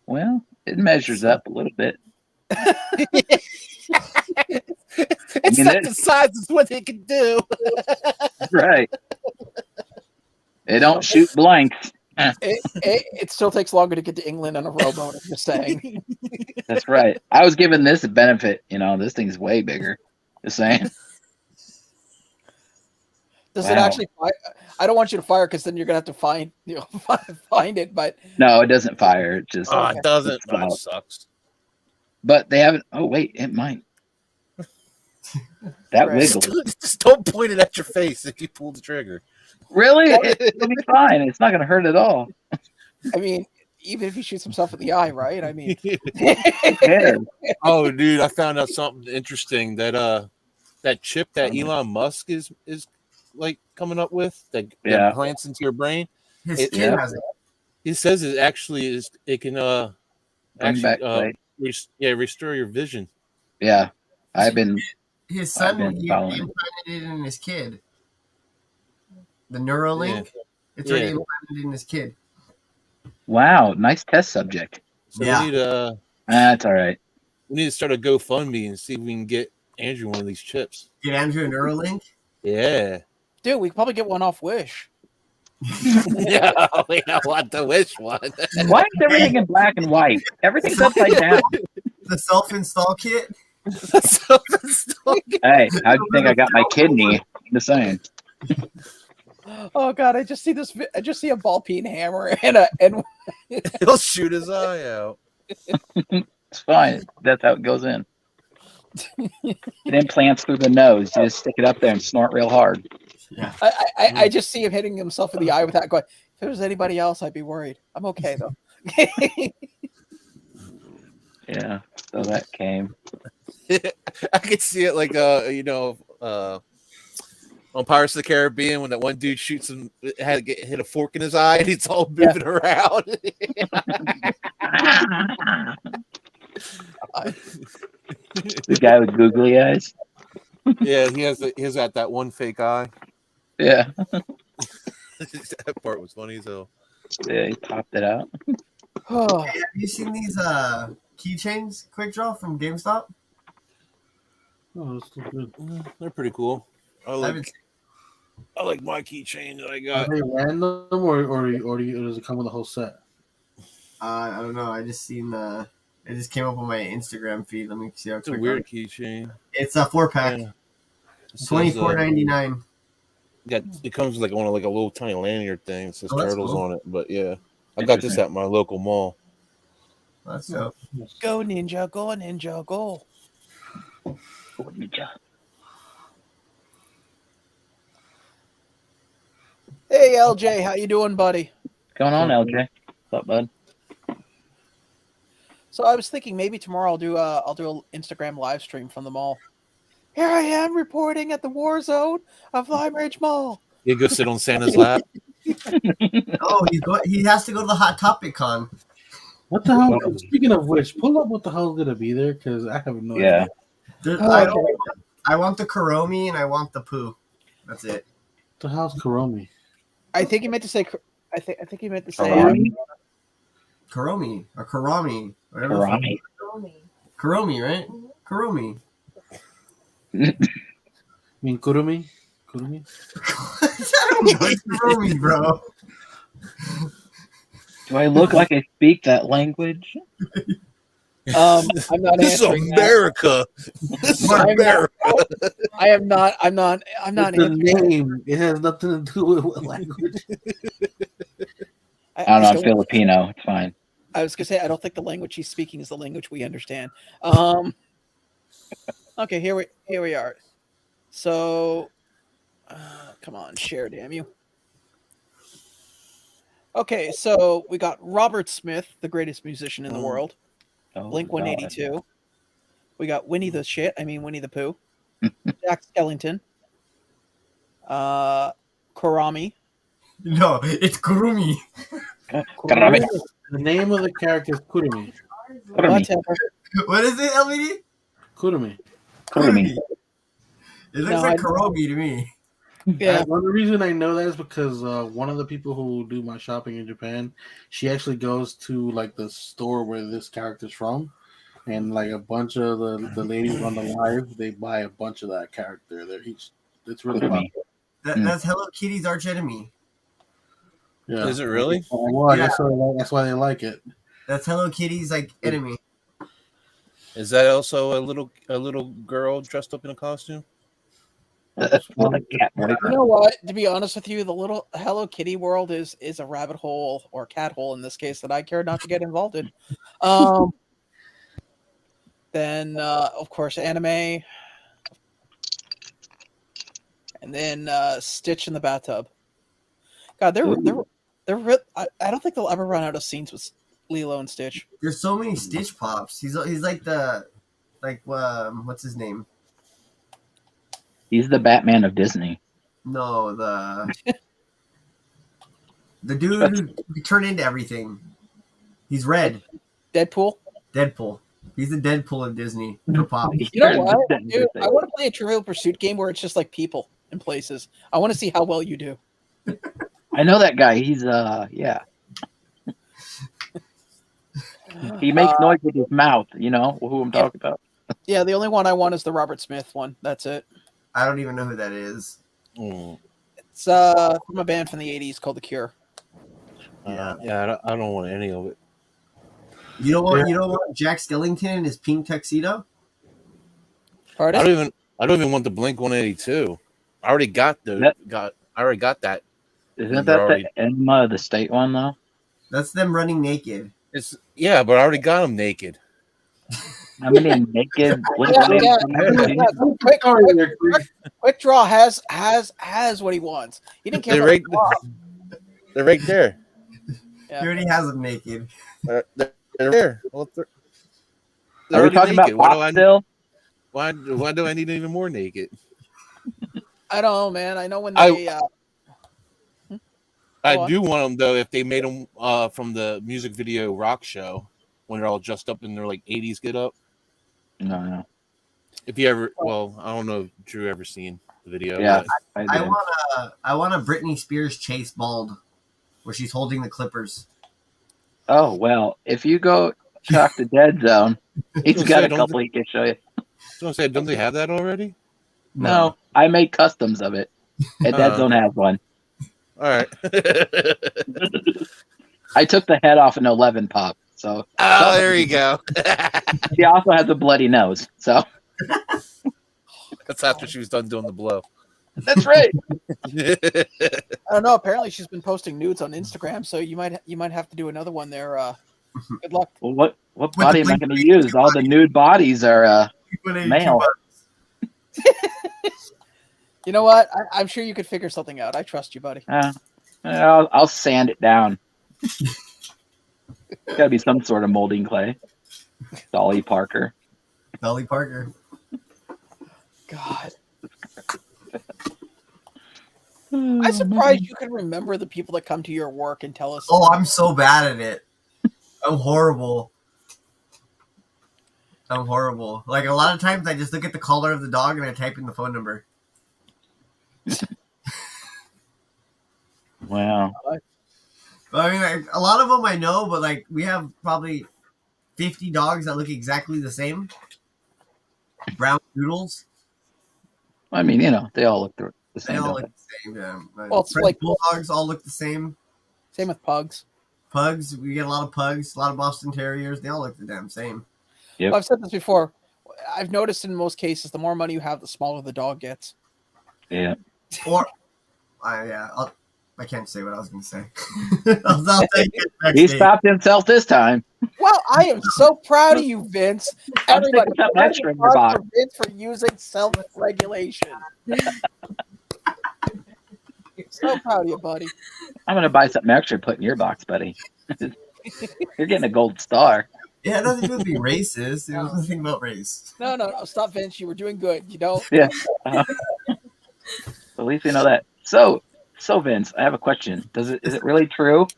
Well, it measures up a little bit. it's mean, not it- the size; is what it can do. Right. It don't shoot blanks. It still takes longer to get to England on a rowboat. I'm just saying. That's right. I was giving this a benefit. This thing's way bigger. Just saying. Does it Wow. actually fire? I don't want you to fire because then you're gonna have to find find it. But No, it doesn't fire. It just. Oh, it doesn't. It's Oh, it out. sucks. But they haven't. Oh wait, it might. That Right. wiggle. Just don't point it at your face if you pull the trigger. Really? It'll be fine. It's not going to hurt at all. I mean, even if he shoots himself in the eye, right? I mean, Yeah. Oh, dude, I found out something interesting that that chip that Elon Musk is like coming up with that Yeah. implants into your brain. His It- skin yeah. has it. He says it actually is. It can Bring actually back light. restore your vision. Yeah. I've been. His son, been he following. implanted it in his kid. The Neuralink, it's already Yeah. implanted in his kid. Wow. Nice test subject. So Yeah. we need to That's all right. start a GoFundMe and see if we can get Andrew one of these chips. Get Andrew an Neuralink. Yeah. Dude, we could probably get one off Wish. Yeah, we don't want the Wish one. Why is everything in black and white? Everything's upside down. The self-install kit. Hey, how'd you think I got my kidney? Just saying. Oh god, I just see this. I just see a ball peen hammer and He'll shoot his eye out. It's fine. That's how it goes in. It implants through the nose. You just stick it up there and snort real hard. Yeah. I just see him hitting himself in the eye with that. Going, if there was anybody else, I'd be worried. I'm okay though. Yeah. So that came. I could see it like on Pirates of the Caribbean when that one dude shoots him, had to hit a fork in his eye and he's all moving around. The guy with googly eyes. Yeah, he has that one fake eye. Yeah. That part was funny as hell. Yeah, he popped it out. Oh, Hey, have you seen these keychains, Quickdraw from GameStop? Oh, that's still good. They're pretty cool. I I haven't like my keychain that I Are got. they random or does it come with a whole set? I don't know. I just seen it just came up on my Instagram feed. Let me see how It's a quick. weird keychain. It's a 4-pack, Yeah. It says, $24.99. it comes with like a little tiny lanyard thing. It says Oh, that's turtles cool. on it. But yeah, I got this at my local mall. That's dope. go ninja, go ninja, go. Hey LJ, how you doing, buddy? What's going on, LJ? What's up, bud? So I was thinking maybe tomorrow I'll do an Instagram live stream from the mall. Here I am reporting at the war zone of Lime Ridge Mall. You go sit on Santa's lap. Oh, he has to go to the Hot Topic Con. What the hell? Speaking of which, pull up what the hell's gonna be there because I have no Yeah. idea. I want the Kuromi and I want the Pooh. That's it. What the hell's Kuromi? I think he meant to say. I think he meant to say. Karami? Kuromi or Kurami. Whatever. Karami. Kuromi, right? Kuromi. I mean Kurumi? Kurumi? I don't know. It's Kuromi, bro. Do I look like I speak that language? I'm not This is answering that. America. This is I'm not- America. I am not. I'm not It's the answering. name. It has nothing to do with what language. I don't know. I'm Filipino. It's fine. I was gonna say I don't think the language he's speaking is the language we understand. Okay, here we are. So, come on, share, damn you. Okay, so we got Robert Smith, the greatest musician in the world. Oh, Blink God. 182. We got Winnie the Winnie the Pooh. Jack Skellington. Kurami. No, it's Kurumi. Karami. The name of the character is Kurumi. Kurumi. Whatever. What is it, LBD? Kurumi. Kurumi. It looks No, like I- Kuromi to me. Yeah. One of the reason I know that is because one of the people who do my shopping in Japan, she actually goes to like the store where this character's from, and like a bunch of the ladies on the live, they buy a bunch of that character. It's really popular. Kurumi. That's Hello Kitty's arch enemy. Yeah. Is it really? Well, I Yeah. guess that's why they like it. That's Hello Kitty's like enemy. Is that also a little girl dressed up in a costume? With a cat You boyfriend. know what? To be honest with you, the little Hello Kitty world is a rabbit hole or cat hole in this case that I care not to get involved in. Then of course anime, and then Stitch in the bathtub. God, I don't think they'll ever run out of scenes with Lilo and Stitch. There's so many Stitch pops. He's like what's his name? He's the Batman of Disney. No, the dude who turned into everything. He's red. Deadpool. Deadpool. He's the Deadpool of Disney for pop. You know what, dude? I want to play a Trivial Pursuit game where it's just like people and places. I want to see how well you do. I know that guy. He's yeah. He makes noise with his mouth. You know who I'm talking about. Yeah, the only one I want is the Robert Smith one. That's it. I don't even know who that is. It's from a band from the '80s called The Cure. Yeah, I don't want any of it. You don't want Jack Skellington in his pink tuxedo? Pardon? I don't even want the Blink 182. I already got that. Isn't that the Enema of the State one though? That's them running naked. But I already got him naked. How many naked? Quickdraw has what he wants. He didn't care. They're right there. Yeah. He already has them naked. They're there. Well, are we talking naked. About pop still? Why do I need even more naked? I don't know, man. I know when they. I do want them though. If they made them from the music video Rock Show, when they're all dressed up in their like '80s get up. No. If you ever, I don't know if Drew ever seen the video. Yeah, I want a Britney Spears chase bald, where she's holding the clippers. Oh well, if you go talk to Dead Zone, he's got a couple he can show you. Don't they have that already? No, I made customs of it, and Dead Zone has one. All right. I took the head off an 11 pop, so. Oh, there you go. She also has a bloody nose, so. That's after she was done doing the blow. That's right. I don't know. Apparently, she's been posting nudes on Instagram, so you might have to do another one there. Good luck. Well, what body am I going to use? All the nude bodies are male. You know what? I'm sure you could figure something out. I trust you, buddy. I'll sand it down. Got to be some sort of molding clay. Dolly Parker. God. I'm surprised you can remember the people that come to your work and tell us. Oh, I'm so bad at it. I'm horrible. Like a lot of times I just look at the color of the dog and I type in the phone number. Wow. I mean, like, a lot of them I know, but like we have probably 50 dogs that look exactly the same. Brown doodles. I mean, they all look the same. They all look the same. Yeah. Well, it's like bulldogs all look the same. Same with pugs. Pugs, we get a lot of pugs, a lot of Boston Terriers. They all look the damn same. Yep. Well, I've said this before. I've noticed in most cases, the more money you have, the smaller the dog gets. Yeah. Or, I can't say what I was going to say. I'll take it next he stopped himself this time. Well, I am so proud of you, Vince. Everybody, extra in your box. For Vince for using self-regulation. So proud of you, buddy. I'm going to buy something extra and put in your box, buddy. You're getting a gold star. Yeah, it doesn't even be racist. It was nothing about race. No. Stop, Vince. You were doing good. You know? Yeah. At least you know that. So Vince, I have a question. Is it really true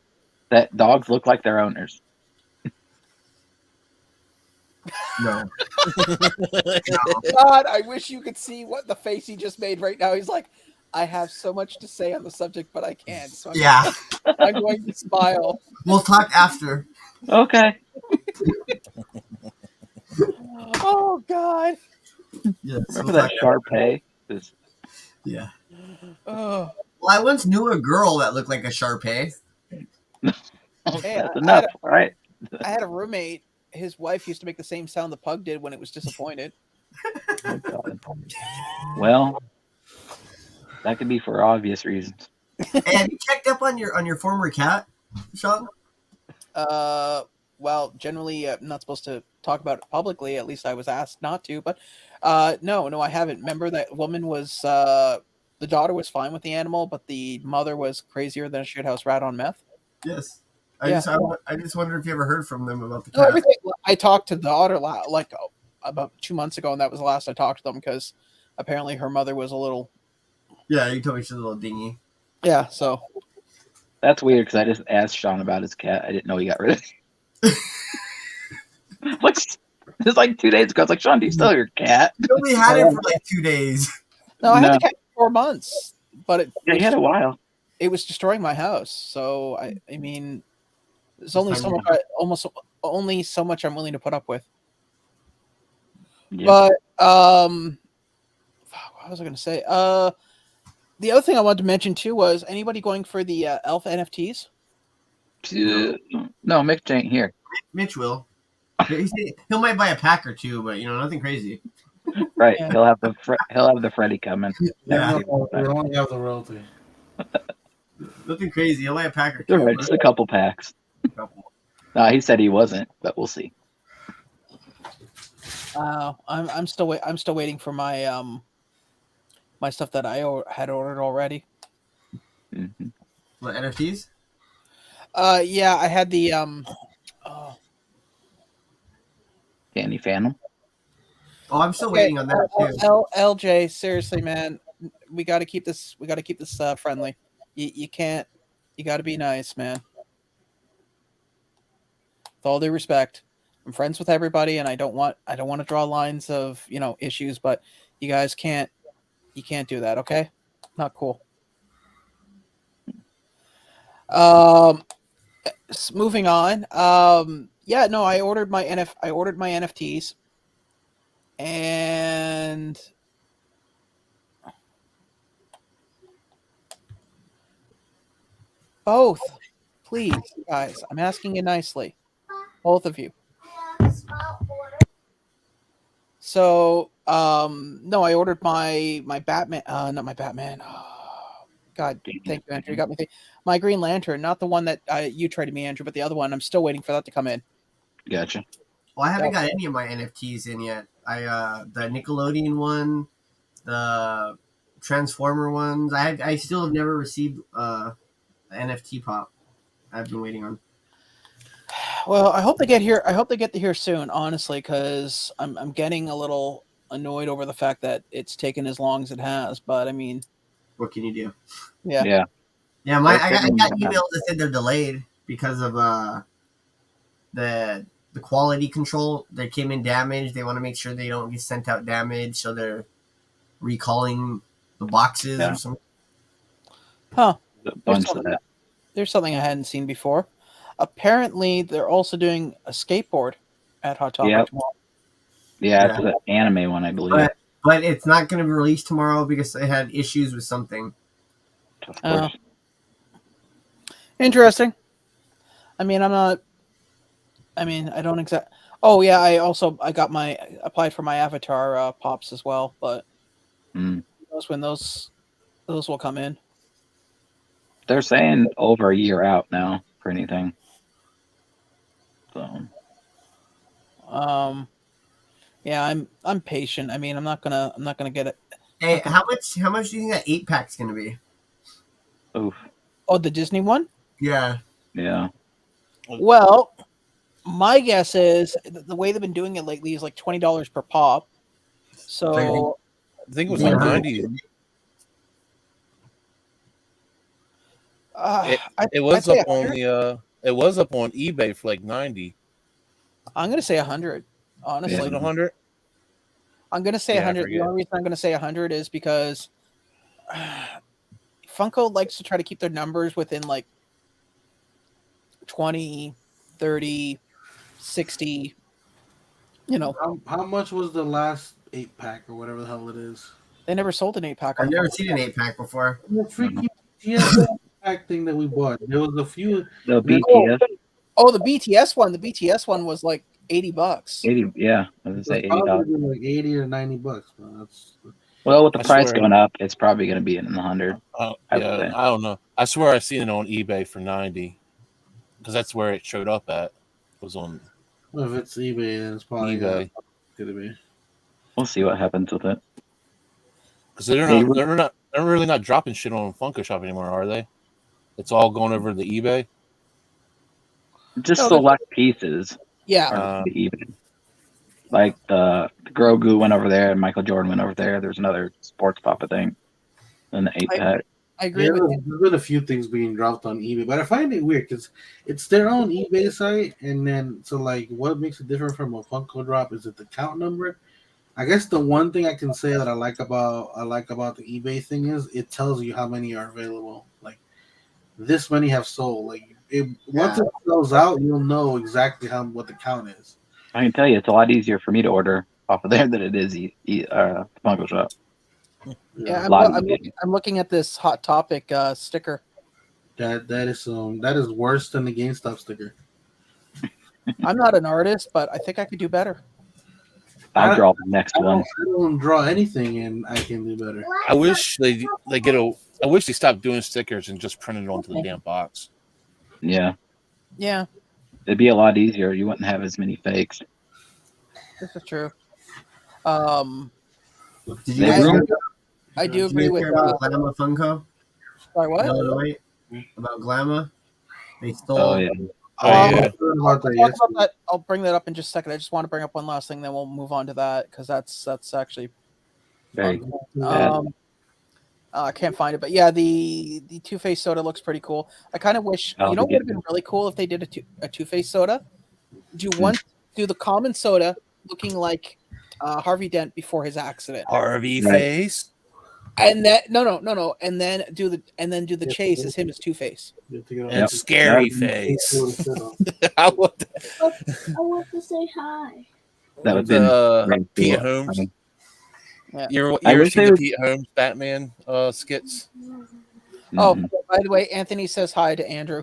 that dogs look like their owners? No. God, I wish you could see what the face he just made right now. He's like, I have so much to say on the subject, but I can't. So I'm going to smile. We'll talk after. Okay. Oh, God. Yeah, remember that Shar-Pei? Yeah. Oh. Well, I once knew a girl that looked like a Shar-Pei. That's enough, right? I had a roommate. His wife used to make the same sound the pug did when it was disappointed. Oh, God. Well, that could be for obvious reasons. Hey, have you checked up on your former cat, Sean? Well, generally, I'm not supposed to talk about it publicly. At least I was asked not to. But no, I haven't. Remember that woman was the daughter was fine with the animal, but the mother was crazier than a shithouse rat on meth. Yes. I just wonder if you ever heard from them about the cat. No, I talked to the daughter like about 2 months ago, and that was the last I talked to them because apparently her mother was a little. Yeah, you told me she's a little dingy. Yeah, so. That's weird because I just asked Sean about his cat. I didn't know he got rid of it. Just like 2 days ago, I was like, Sean, do you still have your cat? You only had it for like 2 days. No, I had the cat for 4 months, but he had a while. It was destroying my house, so I mean, there's only so much. only so much I'm willing to put up with. Yep. But what was I going to say? The other thing I wanted to mention too was anybody going for the Elf NFTs? No, Mitch ain't here. Mitch will. He'll might buy a pack or two, but nothing crazy. Right. Yeah. He'll have the Freddy coming. Yeah. We only have the royalty. Nothing crazy. He'll buy a pack or two. You're right, just a couple packs. He said he wasn't, but we'll see. I'm still waiting for my my stuff that I had ordered already. Mm-hmm. What, NFTs? Yeah, I had the Danny Phantom. Oh, I'm still waiting on that too. LJ, seriously, man, we got to keep this. We got to keep this friendly. You can't. You got to be nice, man. With all due respect, I'm friends with everybody, and I don't want to draw lines of issues, but you guys can't. You can't do that, okay? Not cool. Moving on. Yeah, no, I ordered my NFTs, and both, please, guys. I'm asking you nicely, both of you. So, no, I ordered my Batman. Not my Batman. Oh, God, thank you, Andrew. You got me. My Green Lantern, not the one that you traded me, Andrew, but the other one. I'm still waiting for that to come in. Gotcha. Well, I haven't got any of my NFTs in yet. The Nickelodeon one, the Transformer ones. I still have never received the NFT pop. I've been waiting on. Well, I hope they get here. I hope they get to here soon, honestly, because I'm getting a little annoyed over the fact that it's taken as long as it has. But I mean, What can you do? yeah. Yeah. Yeah, I got emails that said they're delayed because of the quality control. They came in damaged. They want to make sure they don't get sent out damaged, so they're recalling the boxes or something. Huh. A bunch of that. There's something I hadn't seen before. Apparently, they're also doing a skateboard at Hot Topic tomorrow. Yeah, it's an anime one, I believe. But it's not going to be released tomorrow because they had issues with something. Of course. Interesting. I mean, I don't exact. Oh yeah, I applied for my Avatar pops as well, but who knows when those will come in. They're saying over a year out now for anything. So. Yeah, I'm patient. I mean, I'm not gonna get it. Hey, how much do you think that 8-pack's going to be? Oof. Oh, the Disney one? Yeah. Yeah. Well, my guess is the way they've been doing it lately is like $20 per pop. So I think it was like 90. It was up on eBay for like 90. I'm gonna say 100. Honestly, 100. I'm gonna say 100. The only reason I'm gonna say 100 is because Funko likes to try to keep their numbers within like 20, 30, 60. How much was the last 8-pack or whatever the hell it is? They never sold an 8-pack. I've never seen an 8-pack before. The freaking BTS pack thing that we bought. There was a few. The BTS. Oh, the BTS one. The BTS one was like $80. 80. Yeah, I was gonna say $80. Like $80 or $90. Well, with the price going up, it's probably going to be in the 100. I don't know. I swear I've seen it on eBay for 90 because that's where it showed up at. It was on. Well, if it's eBay, then it's probably eBay. Gonna be. We'll see what happens with it. Because they're really not dropping shit on Funko Shop anymore, are they? It's all going over to eBay. Just select pieces. Yeah. Like the Grogu went over there, and Michael Jordan went over there. There's another sports pop, I think, and the 8-pack. I agree with you. There's been a few things being dropped on eBay, but I find it weird because it's their own eBay site, and then so like, what makes it different from a Funko drop? Is it the count number? I guess the one thing I can say that I like about the eBay thing is it tells you how many are available. Like this many have sold. Like once it sells out, you'll know exactly what the count is. I can tell you, it's a lot easier for me to order off of there than it is Funko Shop. Yeah, lot I'm looking at this Hot Topic sticker. That is worse than the GameStop sticker. I'm not an artist, but I think I could do better. I'll draw the next one. I don't draw anything, and I can do better. I wish they stopped doing stickers and just print it onto the damn box. Yeah, Yeah, it'd be a lot easier. You wouldn't have as many fakes. this is true. Did you guys I do agree hear with about Glamma Funko? sorry, what? Illinois? About Glamma? They stole. Oh yeah. I'll bring that up in just a second. I just want to bring up one last thing, then we'll move on to that because that's actually Very I can't find it, but yeah, the Two-Face soda looks pretty cool. I kind of wish I'll you know be what would have been really cool if they did a Two-Face soda. Do the common soda looking like Harvey Dent before his accident, Harvey Right. face. and that no, and then do the chase as him as Two-Face. And scary face. I want I want to say hi. That would be Pete Holmes. Yeah. You I ever wish seen they the would- Pete Holmes Batman skits? Oh, by the way, Anthony says hi to Andrew.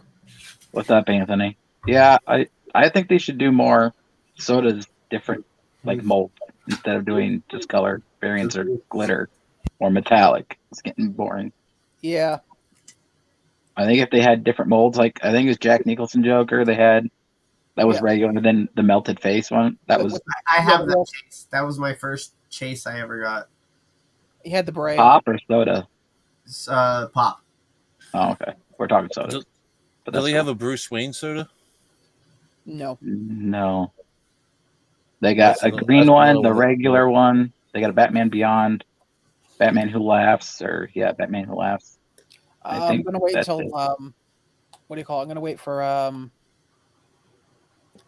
What's up, Anthony? Yeah, I think they should do more sodas different, like mold, instead of doing just color variants or glitter or metallic. It's getting boring. Yeah, I think if they had different molds, like I think it was Jack Nicholson Joker, they had that was Yeah. regular, and then the melted face one that was I have that chase. That was my first chase I ever got. he had the braid. pop or soda. It's, pop. Oh, okay. We're talking soda. Do- But Do that's they cool. have a Bruce Wayne soda? No, No. They got That's a a little- green that's a one, little the bit- regular one. They got a Batman Beyond, Batman Who Laughs, Batman Who Laughs. I I'm think gonna wait that's until it. what do you call it? I'm gonna wait for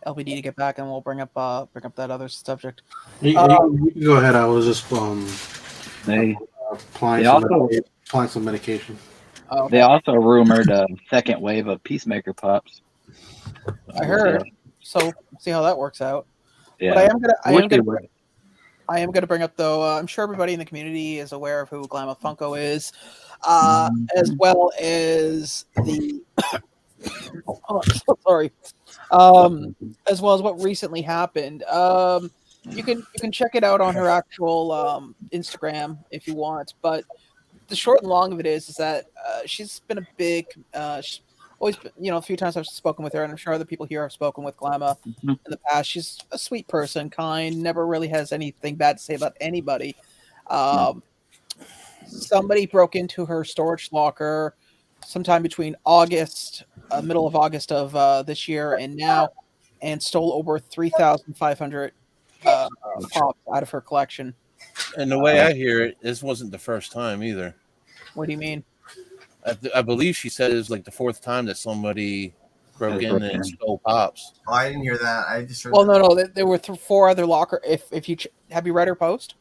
LBD to get back, and we'll bring up that other subject. You can go ahead. I was just They applying They some medication. Oh, they also rumored a second wave of Peacemaker pups. I heard. So see how that works out. Yeah. But I wish am they gonna would. I am gonna bring up though. I'm sure everybody in the community is aware of who Glamma Funko is, as well as the. Oh, I'm so sorry. As well as what recently happened. You can check it out on her actual Instagram if you want. But the short and long of it is that she's been a big. She's always been, a few times I've spoken with her, and I'm sure other people here have spoken with Glamma in the past. She's a sweet person, kind, never really has anything bad to say about anybody. Somebody broke into her storage locker sometime between middle of August of this year and now, and stole over 3,500 pops out of her collection. And the way I hear it, this wasn't the first time either. What do you mean? I believe she said it was like the fourth time that somebody broke in and stole pops. Oh, I didn't hear that. I just heard. Well, no, there were 4 other locker. If you have you read her post?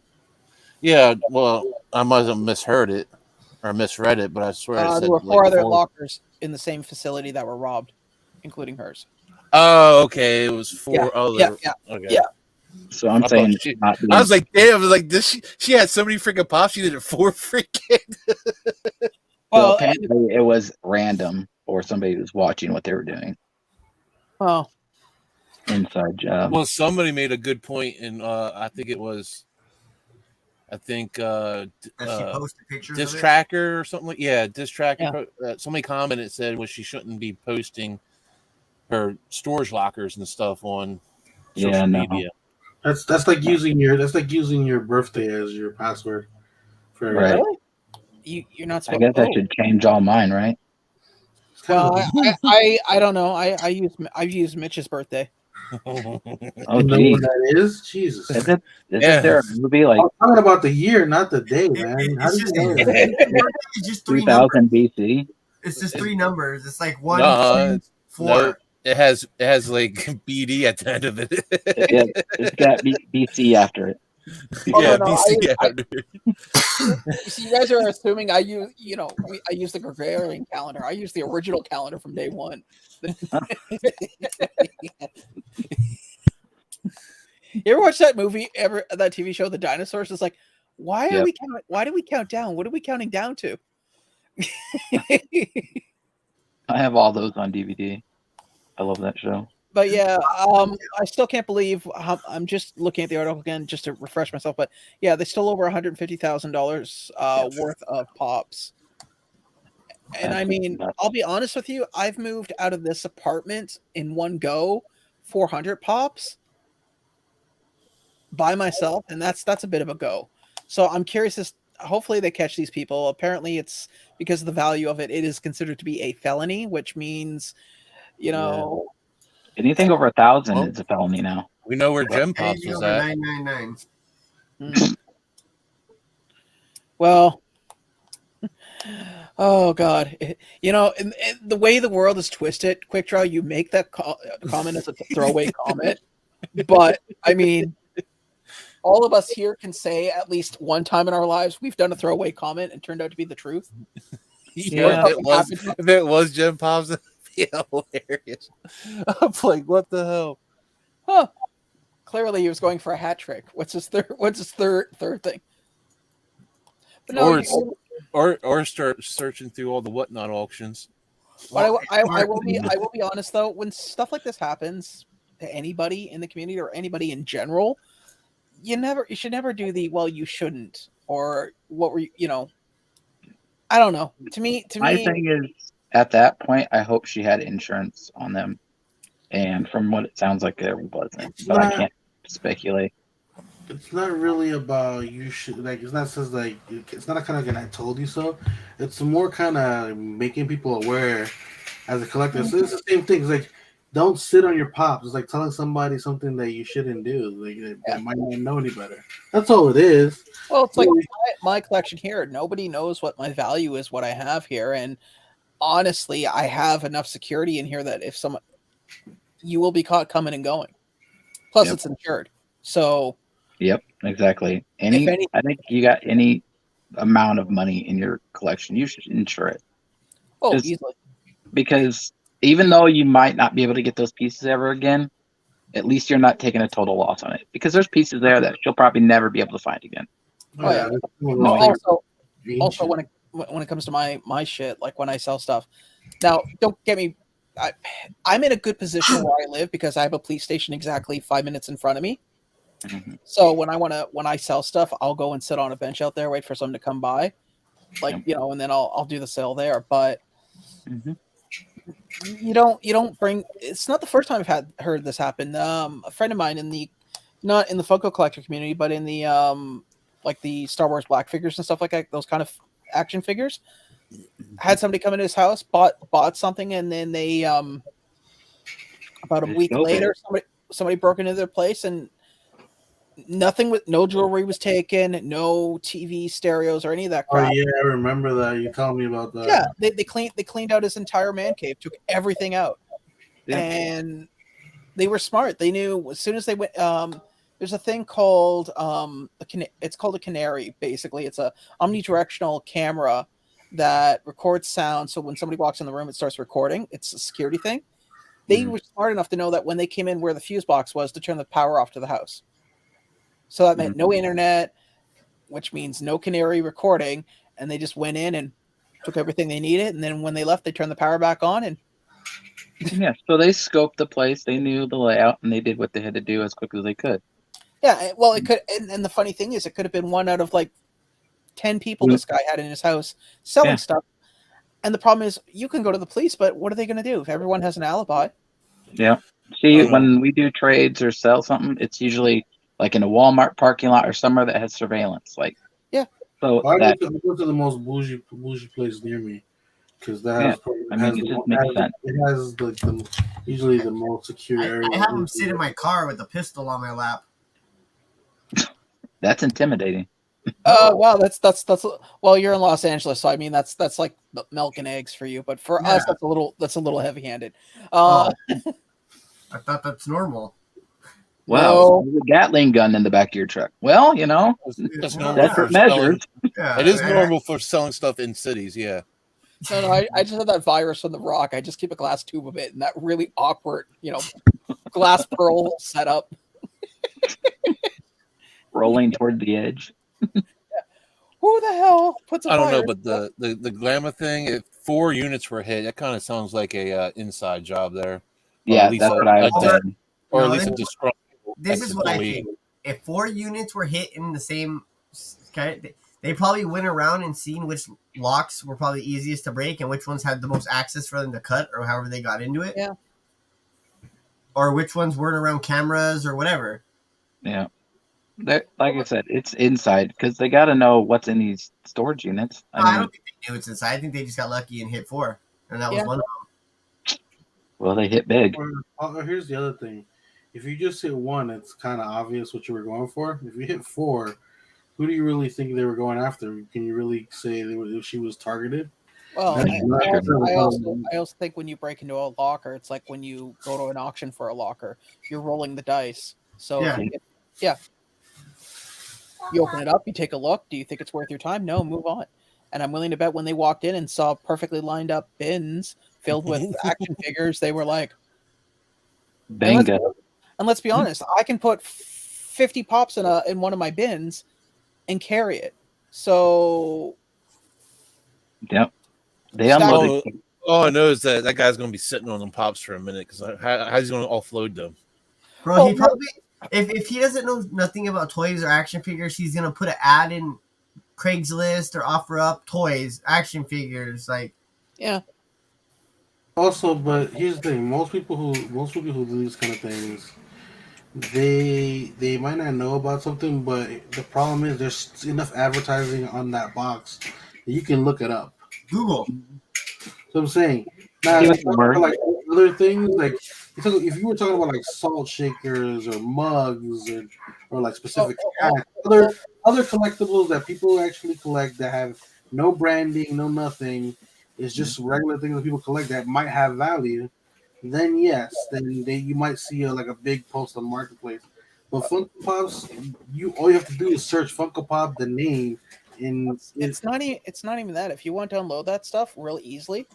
Yeah, well, I might have misheard it or misread it, but I swear it said there were like 4 other four- lockers in the same facility that were robbed, including hers. Oh, okay. It was 4 other. Yeah. Okay. Yeah. So I'm I saying thought she- not I was like, damn! I was like, she had so many freaking pops. She did it 4 freaking. well, apparently it was random, or somebody was watching what they were doing. Oh, Inside job. Well, somebody made a good point, and I think it was. I think That she posted pictures Diss of it. Tracker or something like Diss Tracker. Somebody commented said she shouldn't be posting her storage lockers and stuff on social media. That's like using your birthday as your password. For Right. really? You're not I supposed. guess I should change all mine, right? Well, I don't know. I've used Mitch's birthday. Oh, You know geez. what that is? Jesus. Isn't Yeah. there a movie like I'm talking about the year, not the day, man. How do It's you just, know that? it's just 3 numbers. 2000 BC? It's just 3 numbers. It's like 1, No, 2, 4. No, it has like BD at the end of it. Yeah, it's got BC after it. Oh, Yeah, no, BCR, dude. You see, you guys are assuming I use, I use the Gregorian calendar. I use the original calendar from day one. You ever watch that movie? Ever that TV show, The Dinosaurs? It's like, why are Yep. we counting? Why do we count down? What are we counting down to? I have all those on DVD. I love that show. But yeah, I still can't believe I'm just looking at the article again just to refresh myself. But yeah, they stole over $150,000 worth of pops. And I mean, I'll be honest with you, I've moved out of this apartment in one go, 400 pops by myself, and that's a bit of a go. So I'm curious as hopefully they catch these people. Apparently it's because of the value of it, it is considered to be a felony, which means, Anything over 1,000 Well, is a felony now. We know where Gem Pops Anything is over at. 999. Well, oh god, and the way the world is twisted, Quickdraw, you make that comment as a throwaway comment, but I mean, all of us here can say at least one time in our lives we've done a throwaway comment and turned out to be the truth. Yeah, if it was Gem Pops, it'd be hilarious. I'm like, what the hell? Huh? Clearly, he was going for a hat trick. What's his third thing? But no, Or start searching through all the whatnot auctions. But I will be honest though, when stuff like this happens to anybody in the community or anybody in general, you should never do the you shouldn't, or what were you I don't know. To me My thing is, at that point, I hope she had insurance on them, and from what it sounds like, there wasn't. But I can't speculate. It's not really about you should it's not says it's not a kind of I told you so. It's more kind of making people aware as a collector. It's the same thing. It's like don't sit on your pops. It's like telling somebody something that you shouldn't do. Like they might not know any better. That's all it is. Well, it's like my collection here. Nobody knows what my value is, what I have here, and honestly, I have enough security in here that if someone, you will be caught coming and going. Plus, it's insured. So. Yep, exactly. I think you got any amount of money in your collection, you should insure it. Oh, easily. Because even though you might not be able to get those pieces ever again, at least you're not taking a total loss on it. Because there's pieces there that you'll probably never be able to find again. Also, when it comes to my shit, like when I sell stuff, now don't get me. I'm in a good position where I live because I have a police station exactly 5 minutes in front of me. Mm-hmm. So when I sell stuff, I'll go and sit on a bench out there, wait for someone to come by, and then I'll do the sale there. But you don't bring. It's not the first time I've heard this happen. A friend of mine not in the Funko collector community, but in the like the Star Wars black figures and stuff like that, those kind of action figures, had somebody come into his house, bought something, and then they about a week later, somebody broke into their place and. No jewelry was taken, no TV, stereos, or any of that crap. Oh yeah, I remember that. You told me about that. Yeah, they cleaned out his entire man cave, took everything out, and they were smart. They knew as soon as they went. There's a thing called it's called a canary. Basically, it's a omnidirectional camera that records sound. So when somebody walks in the room, it starts recording. It's a security thing. They were smart enough to know that when they came in where the fuse box was, to turn the power off to the house. So that meant no internet, which means no canary recording, and they just went in and took everything they needed, and then when they left, they turned the power back on. And so they scoped the place, they knew the layout, and they did what they had to do as quick as they could. Yeah, well, it could, and the funny thing is, it could have been one out of like 10 people this guy had in his house selling stuff. And the problem is, you can go to the police, but what are they going to do if everyone has an alibi? Yeah. See, when we do trades or sell something, it's usually like in a Walmart parking lot or somewhere that has surveillance. So I go to the most bougie place near me because that it has usually the most secure area. I have them sit in my car with a pistol on my lap. That's intimidating. Wow, that's well, you're in Los Angeles, so I mean that's like milk and eggs for you, but for us that's a little heavy-handed. I thought that's normal. Wow, No. there's a Gatling gun in the back of your truck. Well, That's normal for separate measures. selling. Yeah, It is normal for selling stuff in cities. Yeah. No, I just had that virus from the Rock. I just keep a glass tube of it, and that really awkward, glass pearl setup. Rolling toward the edge. Who the hell puts a I don't know, virus? but the glamour thing, if 4 units were hit, that kind of sounds like a inside job there. Or Yeah, at least that's what I a said. or No, at least a this- disgruntled This is what I ex-employee. think. If 4 units were hit in the same, okay, they probably went around and seen which locks were probably easiest to break and which ones had the most access for them to cut or however they got into it. Yeah. Or which ones weren't around cameras or whatever. Yeah. Like I said, it's inside because they got to know what's in these storage units. No, I don't think they knew it's inside. I think they just got lucky and hit 4, and that was Yeah. one of well, they hit big. Here's the other thing. If you just hit 1, it's kind of obvious what you were going for. If you hit 4, who do you really think they were going after? Can you really say if she was targeted? Well, That's true. I also think when you break into a locker, it's like when you go to an auction for a locker, you're rolling the dice. So Yeah. You open it up, you take a look. Do you think it's worth your time? No, move on. And I'm willing to bet when they walked in and saw perfectly lined up bins filled with action figures, they were like, Bingo. and let's be honest, I can put 50 pops in one of my bins and carry it. So Yep. They Stack- unloaded. All I know is that guy's going to be sitting on them pops for a minute because how's he going to offload them? Bro, Oh, he probably if he doesn't know nothing about toys or action figures, he's gonna put an ad in Craigslist or offer up toys, action figures, like yeah. Also, but here's the thing: most people who do these kind of things, they might not know about something, but the problem is there's enough advertising on that box that you can look it up. Google. So I'm saying, now Give if it you a talk word. about, like other things, like if you were talking about like salt shakers or mugs or like specific hats, other collectibles that people actually collect that have no branding, no nothing, it's just regular things that people collect that might have value, then yes, then you might see a big post on Marketplace. But Funko Pops, all you have to do is search Funko Pop, the name, and It's not even that. If you want to unload that stuff real easily,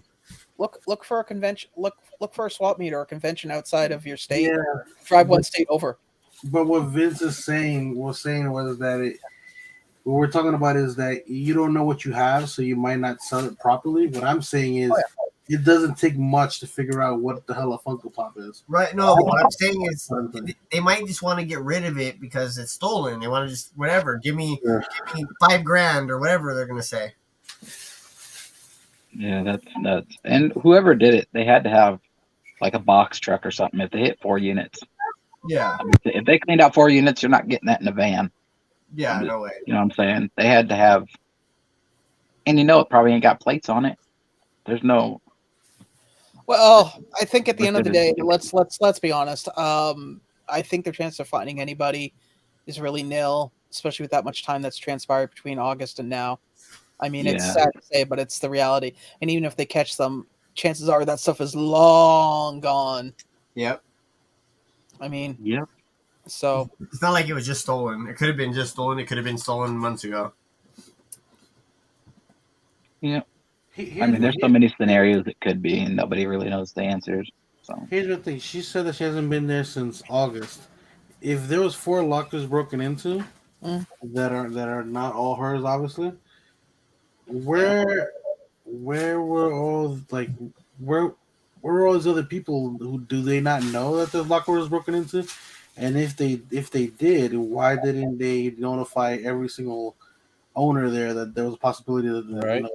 look for a convention. Look for a swap meet or a convention outside of your state. yeah. Drive one state over. But what Vince was saying was that what we're talking about is that you don't know what you have, so you might not sell it properly. What I'm saying is, it doesn't take much to figure out what the hell a Funko Pop is. Right? No, but what I'm saying is they might just want to get rid of it because it's stolen. They want to just whatever. Give me $5,000 or whatever they're gonna say. Yeah, that's nuts. And whoever did it, they had to have like a box truck or something. If they hit 4 units, Yeah, if they cleaned out 4 units, you're not getting that in a van. yeah, no way. You know what I'm saying? They had to have, and it probably ain't got plates on it. There's no. Well, I think at the end of the day, Liquid let's be honest. I think their chance of finding anybody is really nil, especially with that much time that's transpired between August and now. I mean, it's Yeah. sad to say, but it's the reality. And even if they catch them, chances are that stuff is long gone. Yep. I mean, Yep. so It's not like it was just stolen. It could have been just stolen. It could have been stolen months ago. Yep. I mean, there's so many scenarios it could be, and nobody really knows the answers. So Here's the thing: she said that she hasn't been there since August. If there was 4 lockers broken into that are not all hers, obviously, where were all where were all these other people who do they not know that the locker was broken into? And if they did, why didn't they notify every single owner there that there was a possibility that Right.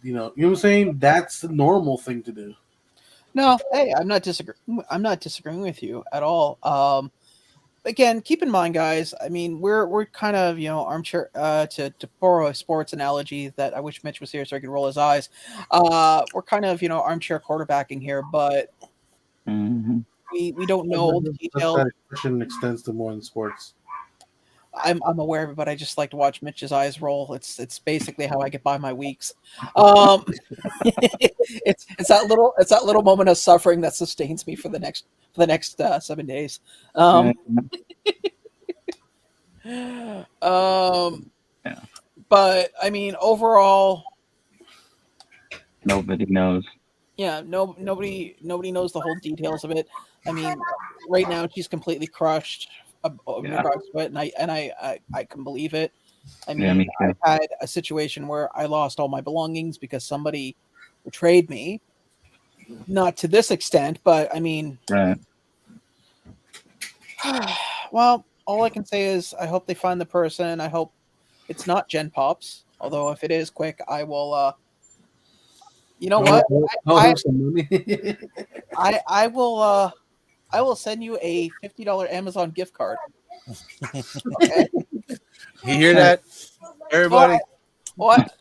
you know what I'm saying? That's the normal thing to do. no, hey, I'm not disagreeing with you at all. Again, keep in mind, guys. I mean, we're kind of armchair to borrow a sports analogy that I wish Mitch was here so he could roll his eyes. We're kind of armchair quarterbacking here, but mhm. we don't know all the details. That expression extends to more than sports. I'm aware of it, but I just like to watch Mitch's eyes roll. It's basically how I get by my weeks. It's that little moment of suffering that sustains me for the next 7 days. Um, um, Yeah. but I mean, overall, Nobody knows. yeah, nobody knows the whole details of it. I mean, right now she's completely crushed in Yeah. regards to it, and I can believe it. I Yeah, mean, me too. I had a situation where I lost all my belongings because somebody betrayed me. Not to this extent, but I mean, Right. well, all I can say is I hope they find the person. I hope it's not Gen Pops. Although if it is, quick, I will. You know what? I'll I have some money. I will. I will send you a $50 Amazon gift card. Okay. You hear that, everybody? What?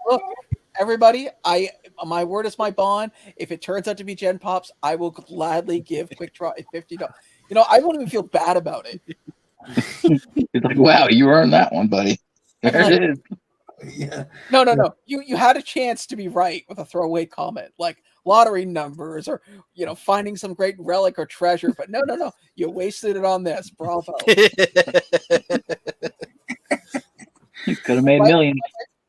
Look, everybody, my word is my bond. If it turns out to be Gen Pops, I will gladly give Quickdraw a $50. You know, I won't even feel bad about it. It's like, wow, you earned that one, buddy. There it is. Yeah. No. You had a chance to be right with a throwaway comment like lottery numbers or finding some great relic or treasure, but no. You wasted it on this. Bravo. You could have made But- millions.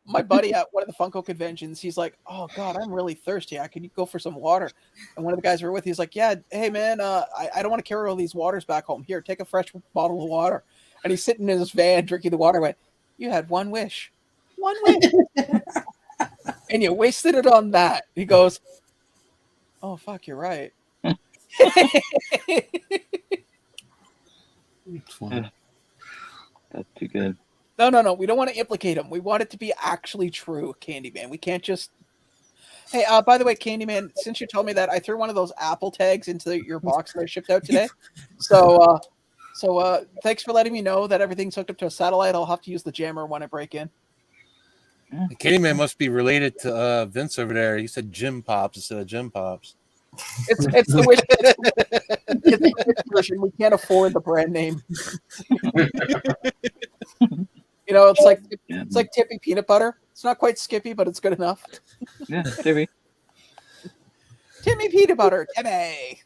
My buddy at one of the Funko conventions, he's like, "Oh God, I'm really thirsty. Can you go for some water?" And one of the guys we were with, he's like, "Yeah, hey man, I don't want to carry all these waters back home. Here, take a fresh bottle of water." And he's sitting in his van drinking the water. I went, "You had one wish, and you wasted it on that." He goes, "Oh fuck, you're right." It's funny. That's too good. No. We don't want to implicate him. We want it to be actually true, Candyman. We can't just. Hey, by the way, Candyman, since you told me that, I threw one of those Apple tags into your box that I shipped out today. So thanks for letting me know that everything's hooked up to a satellite. I'll have to use the jammer when I break in. Candyman must be related to Vince over there. He said Jim Pops instead of Jim Pops. It's the wish version. We can't afford the brand name. It's like Tippy peanut butter. It's not quite Skippy, but it's good enough. Yeah, Timmy. Timmy peanut butter. Timmy.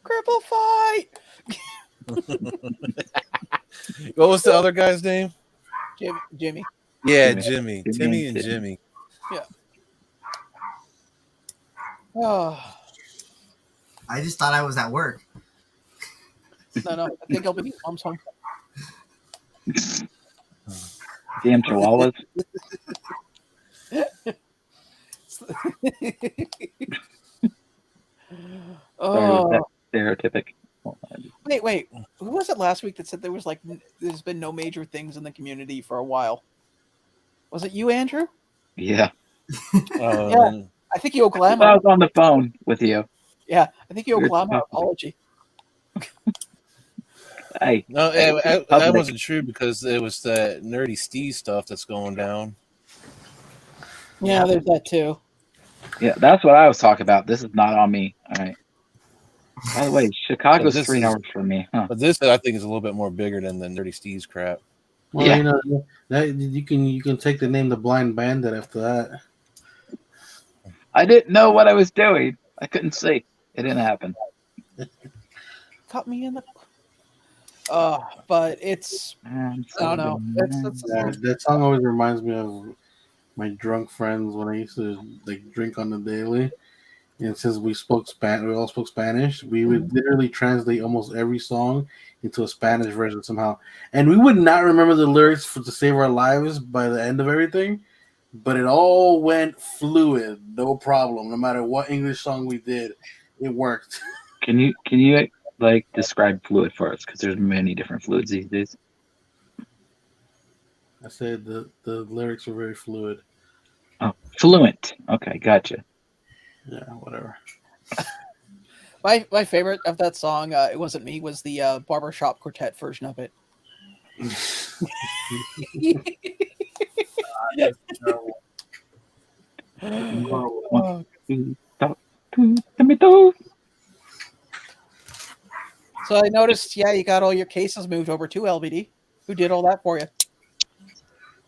Cripple fight. What was the other guy's name? Jimmy. Yeah, Jimmy. Timmy and Jimmy. Yeah. Oh. I just thought I was at work. No. I think I'll be mom's home. Damn chihuahuas. Oh. That's stereotypic. Wait. Who was it last week that said there's been no major things in the community for a while? Was it you, Andrew? Yeah. Yeah. I think you owe I Glamour. was on the phone with you. Yeah, I think you owe You're Glamour an talking. apology. Hey. No, hey, that wasn't true because it was the nerdy Steve stuff that's going down. Yeah, there's that too. Yeah, that's what I was talking about. This is not on me. All right. By the way, Chicago's So this 3 is- hours from me. Huh. But this, I think, is a little bit more bigger than the nerdy Steve's crap. Well, Yeah. you know that you can take the name the Blind Bandit after that. I didn't know what I was doing. I couldn't see. It didn't happen. Cut me in the. But it's. I don't know. That song always reminds me of my drunk friends when I used to drink on the daily. And since we all spoke Spanish, we would literally translate almost every song into a Spanish version somehow. And we would not remember the lyrics to save our lives by the end of everything, but it all went fluid, no problem. No matter what English song we did, it worked. Can you describe fluid for us? Because there's many different fluids these days. I said the lyrics were very fluid. Oh, fluent. Okay, gotcha. Yeah, whatever. My favorite of that song, It Wasn't Me, was the Barbershop Quartet version of it. So I noticed, yeah, you got all your cases moved over to LBD. Who did all that for you?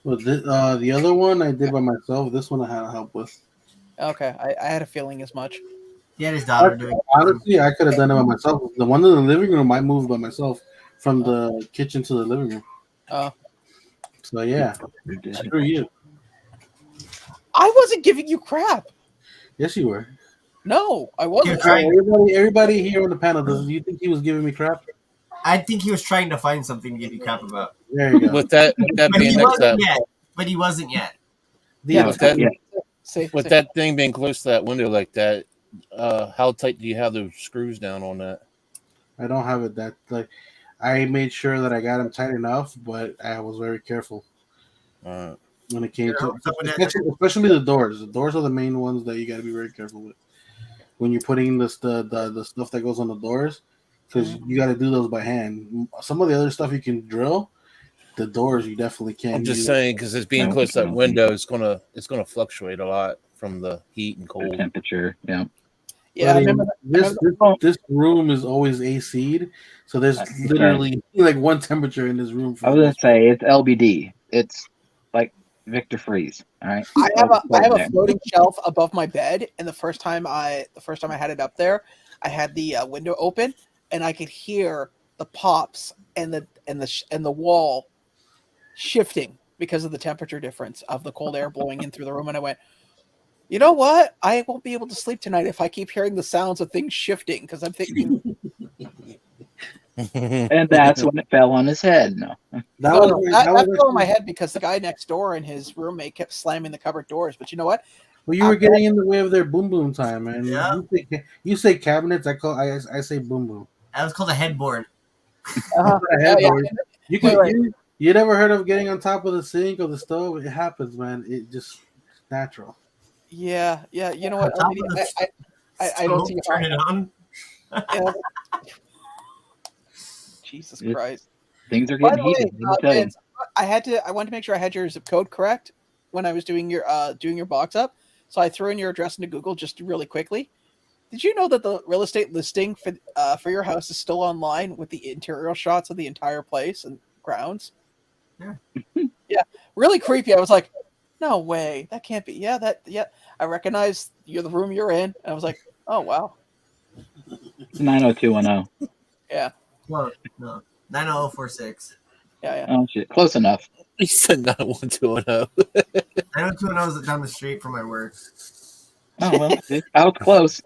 Well, the other one I did by myself. This one I had help with. Okay, I had a feeling as much. He had his daughter doing it. Honestly, I could have done it by myself. The one in the living room I moved by myself from the kitchen to the living room. Oh, So yeah, screw you. I wasn't giving you crap. Yes, you were. No, I wasn't. You're trying- Everybody here on the panel, do you think he was giving me crap? I think he was trying to find something to give you crap about. There you go. With that But being he next to wasn't that, yet. But he wasn't yet. yeah, with that, Say, with that thing being close to that window like that, how tight do you have those screws down on that? I don't have it that like. I made sure that I got him tight enough, but I was very careful when it came to especially the doors. The doors are the main ones that you got to be very careful with when you're putting the stuff that goes on the doors, because you got to do those by hand. Some of the other stuff you can drill. The doors you definitely can't. I'm just saying because it's being close to that window, it's gonna fluctuate a lot from the heat and cold temperature. Yeah. Yeah, I remember this room is always AC'd, so there's literally like one temperature in this room. I was gonna say it's LBD. It's like Victor Freeze. All right. I have a floating shelf above my bed, and the first time I had it up there, I had the window open, and I could hear the pops and the wall shifting because of the temperature difference of the cold air blowing in through the room. And I went, you know what? I won't be able to sleep tonight if I keep hearing the sounds of things shifting, because I'm thinking. And that's when it fell on his head. No, that fell on my head because the guy next door and his roommate kept slamming the cupboard doors. But you know what? Well, you were getting in the way of their boom boom time, man. Yeah. You say cabinets, I say boom boom. That was called a headboard. You never heard of getting on top of the sink or the stove? It happens, man. It just natural. Yeah. You know what? I don't see turn it on. Yeah. Jesus Christ! Things are getting heated. Vince, I wanted to make sure I had your zip code correct when I was doing your box up. So I threw in your address into Google just really quickly. Did you know that the real estate listing for your house is still online with the interior shots of the entire place and grounds? Yeah. Yeah, really creepy. I was like, no way, that can't be. Yeah, I recognize the room you're in. And I was like, oh wow. It's 90210. Yeah. No, 90046. Yeah. Oh shit, close enough. He said 91210. 90210 is down the street from my work. Oh well, I was close.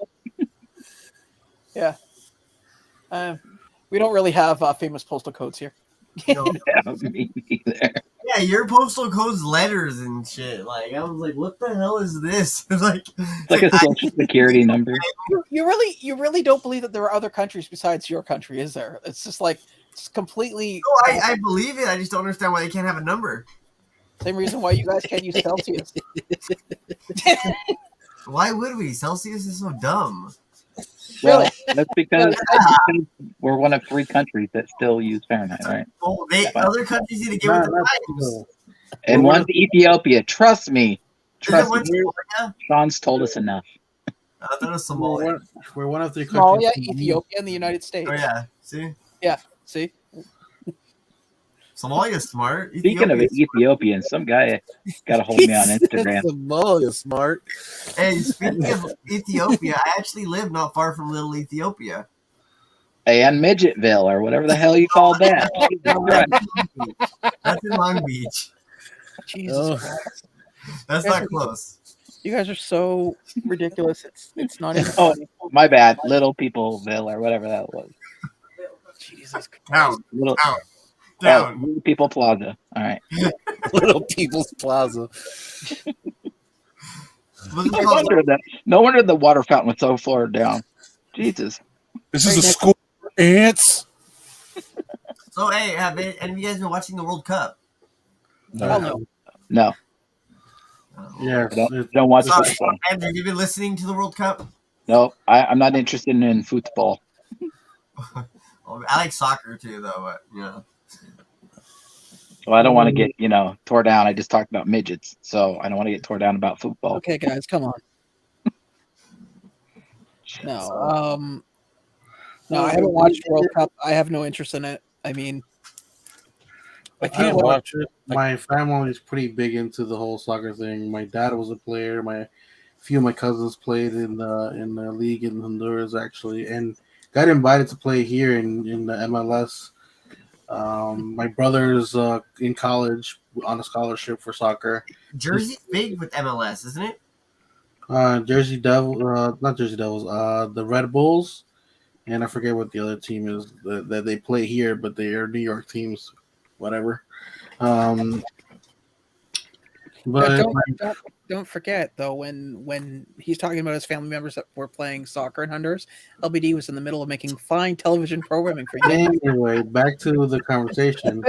Yeah. We don't really have famous postal codes here. No. Me neither. Yeah, your postal code's letters and shit. Like, I was like, what the hell is this? It's like a social security number. You really don't believe that there are other countries besides your country, is there? It's just like it's completely. No, I believe it. I just don't understand why they can't have a number. Same reason why you guys can't use Celsius. Why would we? Celsius is so dumb. Well, that's because we're one of 3 countries that still use Fahrenheit, right? Well, other countries need to get with the times. And one's Ethiopia. Trust me. Is it one Somalia? Sean's told us enough. I thought it was Somalia. We're one of 3 countries. Somalia, Ethiopia, and the United States. Oh yeah, see. Yeah, see. Somalia's smart. Speaking of Ethiopian, some guy got a hold of me on Instagram. Somalia smart. Hey, speaking of Ethiopia, I actually live not far from Little Ethiopia. And Midgetville, or whatever the hell you call that. That's in Long Beach. Jesus Christ. That's not close. You guys are so ridiculous. It's not even. Oh, my bad. Little Peopleville, or whatever that was. Jesus Christ. Down. Little, Down. Little People Plaza. All right. Little People's Plaza. No wonder the water fountain was so far down. Jesus. This is a school for ants. So, hey, have any of you guys been watching the World Cup? No. No. Yeah, Don't watch Sorry, football. Andrew, have you been listening to the World Cup? No, I'm not interested in football. I like soccer too, though. But Well, I don't want to get, tore down. I just talked about midgets, so I don't want to get tore down about football. Okay, guys, come on. No, No, I haven't watched World Cup. I have no interest in it. I mean, I I can't watch watch it. My family is pretty big into the whole soccer thing. My dad was a player. My few of my cousins played in the league in Honduras actually, and got invited to play here in the MLS. My brother's in college on a scholarship for soccer. Jersey's big with MLS, isn't it? Jersey Devil, not Jersey Devils, the Red Bulls, and I forget what the other team is that they play here, but they are New York teams, whatever. Um, but don't forget though when he's talking about his family members that were playing soccer in Honduras, LBD was in the middle of making fine television programming for you. anyway, back to the conversation.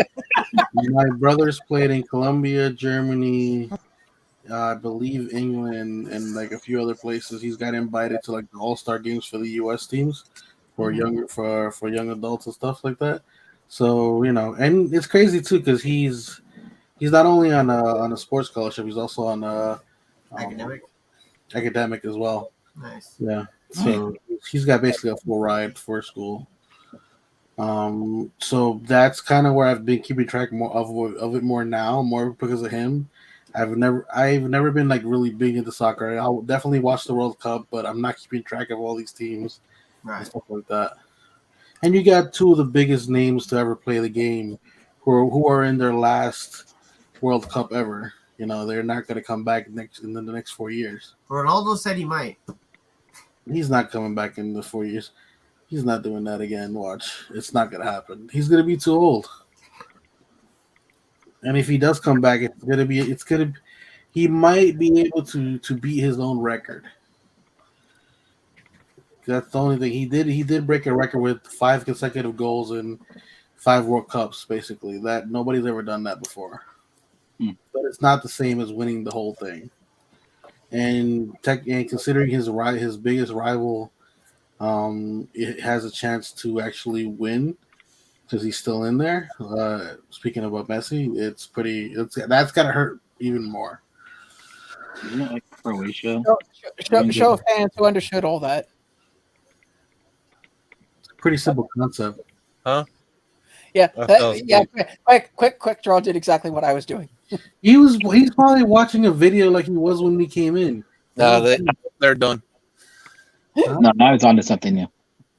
My brothers played in Colombia, Germany, I believe England, and like a few other places. He's got invited to like the All-Star games for the U.S. teams for younger for young adults and stuff like that. So and it's crazy too because he's not only on a sports scholarship, he's also on Academic. academic as well. Nice. Yeah, so he's got basically a full ride for school. So that's kind of where I've been keeping track more of it more because of him. I've never been like really big into soccer. I'll definitely watch the World Cup, but I'm not keeping track of all these teams and Right. stuff like that. And you got two of the biggest names to ever play the game, who are in their last World Cup ever. They're not going to come back in the next 4 years. Ronaldo said he might. He's not coming back in the 4 years. He's not doing that again. Watch, it's not going to happen. He's going to be too old. And if he does come back, he might be able to beat his own record. That's the only thing he did. He did break a record with 5 consecutive goals in 5 World Cups, basically. That nobody's ever done that before. But it's not the same as winning the whole thing. And considering his biggest rival, it has a chance to actually win because he's still in there. Speaking about Messi, that's gotta hurt even more. Isn't it like Croatia? Show of hands who understood all that. It's a pretty simple concept. Huh? Yeah, That was quick draw did exactly what I was doing. He's probably watching a video like he was when he came in. No, they're done. No, now he's on to something new.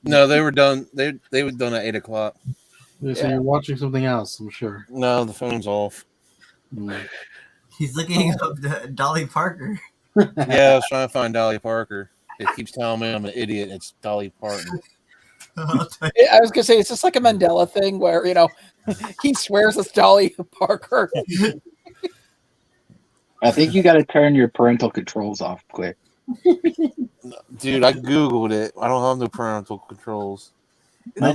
No, they were done. They were done at 8:00. So you're watching something else, I'm sure. No, the phone's off. He's looking up Dolly Parker. Yeah, I was trying to find Dolly Parker. It keeps telling me I'm an idiot. It's Dolly Parton. I was gonna say it's just like a Mandela thing where he swears it's Dolly Parker. I think you got to turn your parental controls off quick. Dude, I Googled it. I don't have no parental controls. I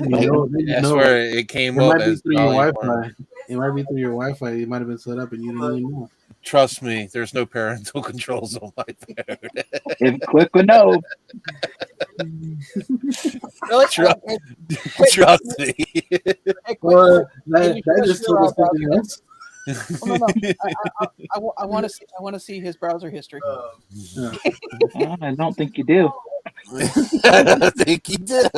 swear it came up as through your Dolly Wi-Fi. Parton. It might be through your Wi-Fi. It might have been set up and you didn't even know. Trust me, there's no parental controls on my phone. If Quick would know. Trust me. That just told us something else. I want to see his browser history. I don't think you do. I think you do.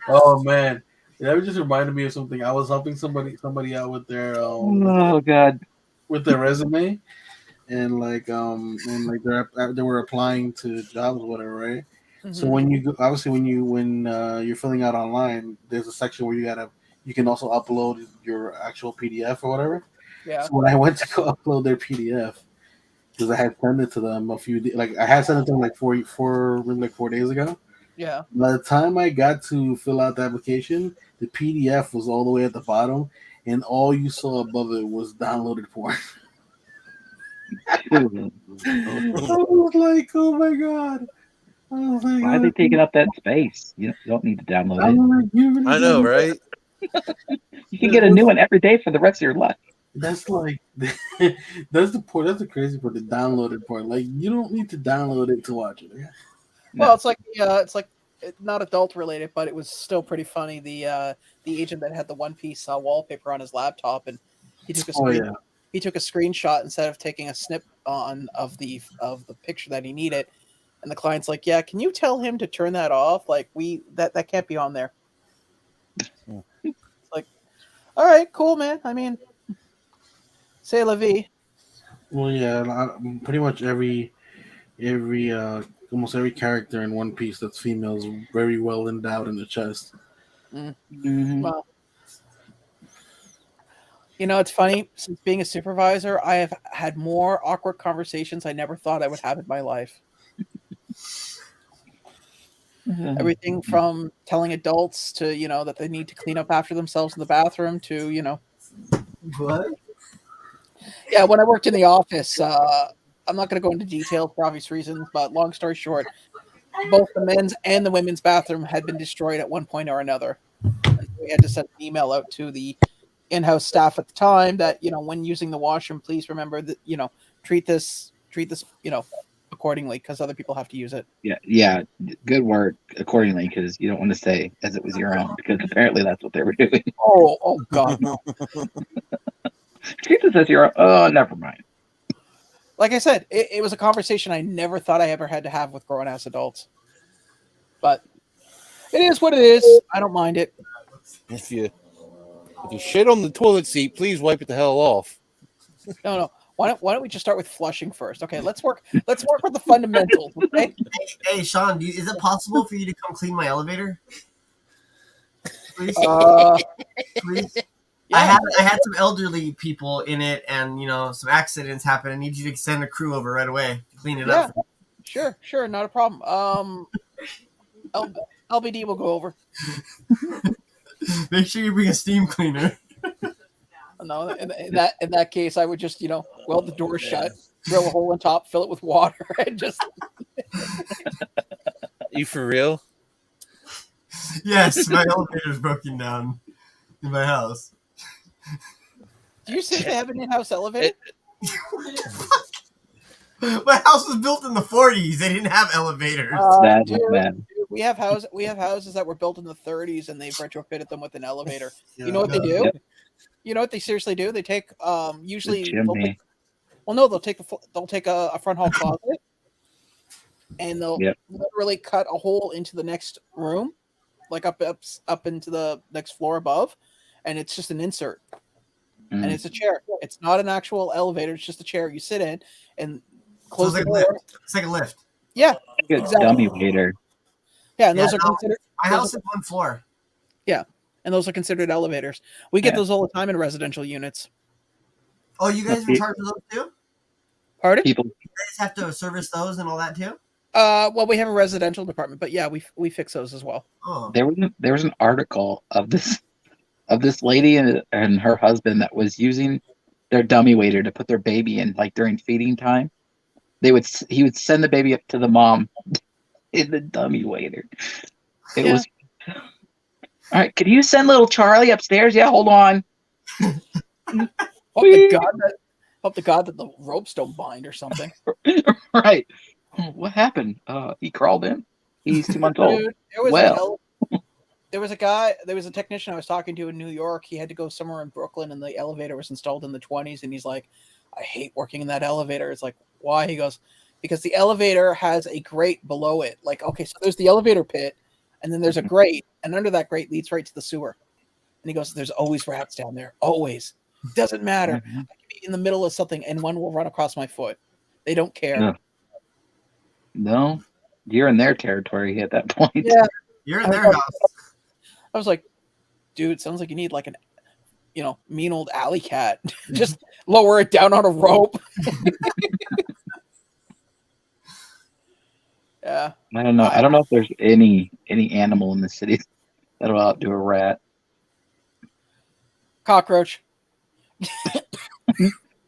Oh man, that just reminded me of something. I was helping somebody out with their Oh god, with their resume, and they were applying to jobs, whatever, right? Mm-hmm. So when you're filling out online, there's a section where you can also upload your actual PDF or whatever. Yeah. So when I went to go upload their PDF, because I had sent it to them I had sent it to them like 4 days ago. Yeah. By the time I got to fill out the application, the PDF was all the way at the bottom, and all you saw above it was downloaded porn. I was like, oh my god. Why are they taking up that space? You don't need to download it. I know, right? You can get a new one every day for the rest of your life. That's like that's the crazy part, the downloaded part. Like you don't need to download it to watch it. Well, it's like not adult related, but it was still pretty funny. The agent that had the One Piece wallpaper on his laptop, and he took a screenshot instead of taking a snip of the picture that he needed. And the client's like, "Yeah, can you tell him to turn that off? Like that can't be on there." It's like, all right, cool, man. I mean, c'est la vie. Well, yeah, pretty much every almost every character in One Piece that's female is very well endowed in the chest. Mhm. Well, you know, it's funny. Since being a supervisor, I have had more awkward conversations I never thought I would have in my life. Everything from telling adults to, you know, that they need to clean up after themselves in the bathroom to, you know. What? Yeah, when I worked in the office, I'm not going to go into details for obvious reasons, but long story short, both the men's and the women's bathroom had been destroyed at one point or another. And we had to send an email out to the in-house staff at the time that, you know, when using the washroom, please remember that, you know, treat this, you know, accordingly because other people have to use it. Yeah. Good work accordingly, because you don't want to say as it was your own, because apparently that's what they were doing. Oh God, no. Treat this as your own. Oh, never mind. Like I said, it was a conversation I never thought I ever had to have with grown-ass adults. But it is what it is. I don't mind it. If you shit on the toilet seat, please wipe it the hell off. No. Why don't we just start with flushing first? Okay, let's work with the fundamentals. Okay. Hey, Sean, is it possible for you to come clean my elevator? Please, please. Yeah. I had some elderly people in it, and you know some accidents happened. I need you to send a crew over right away to clean it up. Sure, not a problem. LBD will go over. Make sure you bring a steam cleaner. No, in that case, I would just, you know, weld the door shut, drill a hole on top, fill it with water, and just. You for real? Yes, my elevator's broken down in my house. Do you seriously have an in-house elevator? My house was built in the 40s. They didn't have elevators. That's Dude, bad. we have houses that were built in the 30s, and they've retrofitted them with an elevator. Yeah. You know what they do? Yep. You know what they seriously do? They take usually. The chimney. They'll take a front hall closet, and they'll literally cut a hole into the next room, like up into the next floor above, and it's just an insert, and it's a chair. It's not an actual elevator. It's just a chair you sit in and close the door. It's like a lift. Yeah, Good exactly. dummy waiter. Yeah, and those are considered. My house is one floor. Yeah, and those are considered elevators. We get those all the time in residential units. Oh, you guys are in charge of those too? Pardon? People. You guys have to service those and all that too? Well, we have a residential department, but yeah, we fix those as well. Oh. There was an article of this lady and her husband that was using their dummy waiter to put their baby in, like during feeding time. He would send the baby up to the mom in the dummy waiter. It was all right. Could you send little Charlie upstairs? Yeah, hold on. Hope to God that the ropes don't bind or something. Right. What happened? He crawled in. He's 2 months old. Dude, there was a technician I was talking to in New York. He had to go somewhere in Brooklyn, and the elevator was installed in the 1920s. And he's like, I hate working in that elevator. It's like, why? He goes, because the elevator has a grate below it. Like, okay, so there's the elevator pit, and then there's a grate, and under that grate leads right to the sewer. And he goes, there's always rats down there. Always. Doesn't matter. I can be in the middle of something, and one will run across my foot. They don't care. No, you're in their territory at that point. Yeah. You're in their house. I was like, dude, sounds like you need like an, mean old alley cat. Just lower it down on a rope. Yeah. I don't know. I don't know if there's any animal in the city that'll outdo a rat. Cockroach.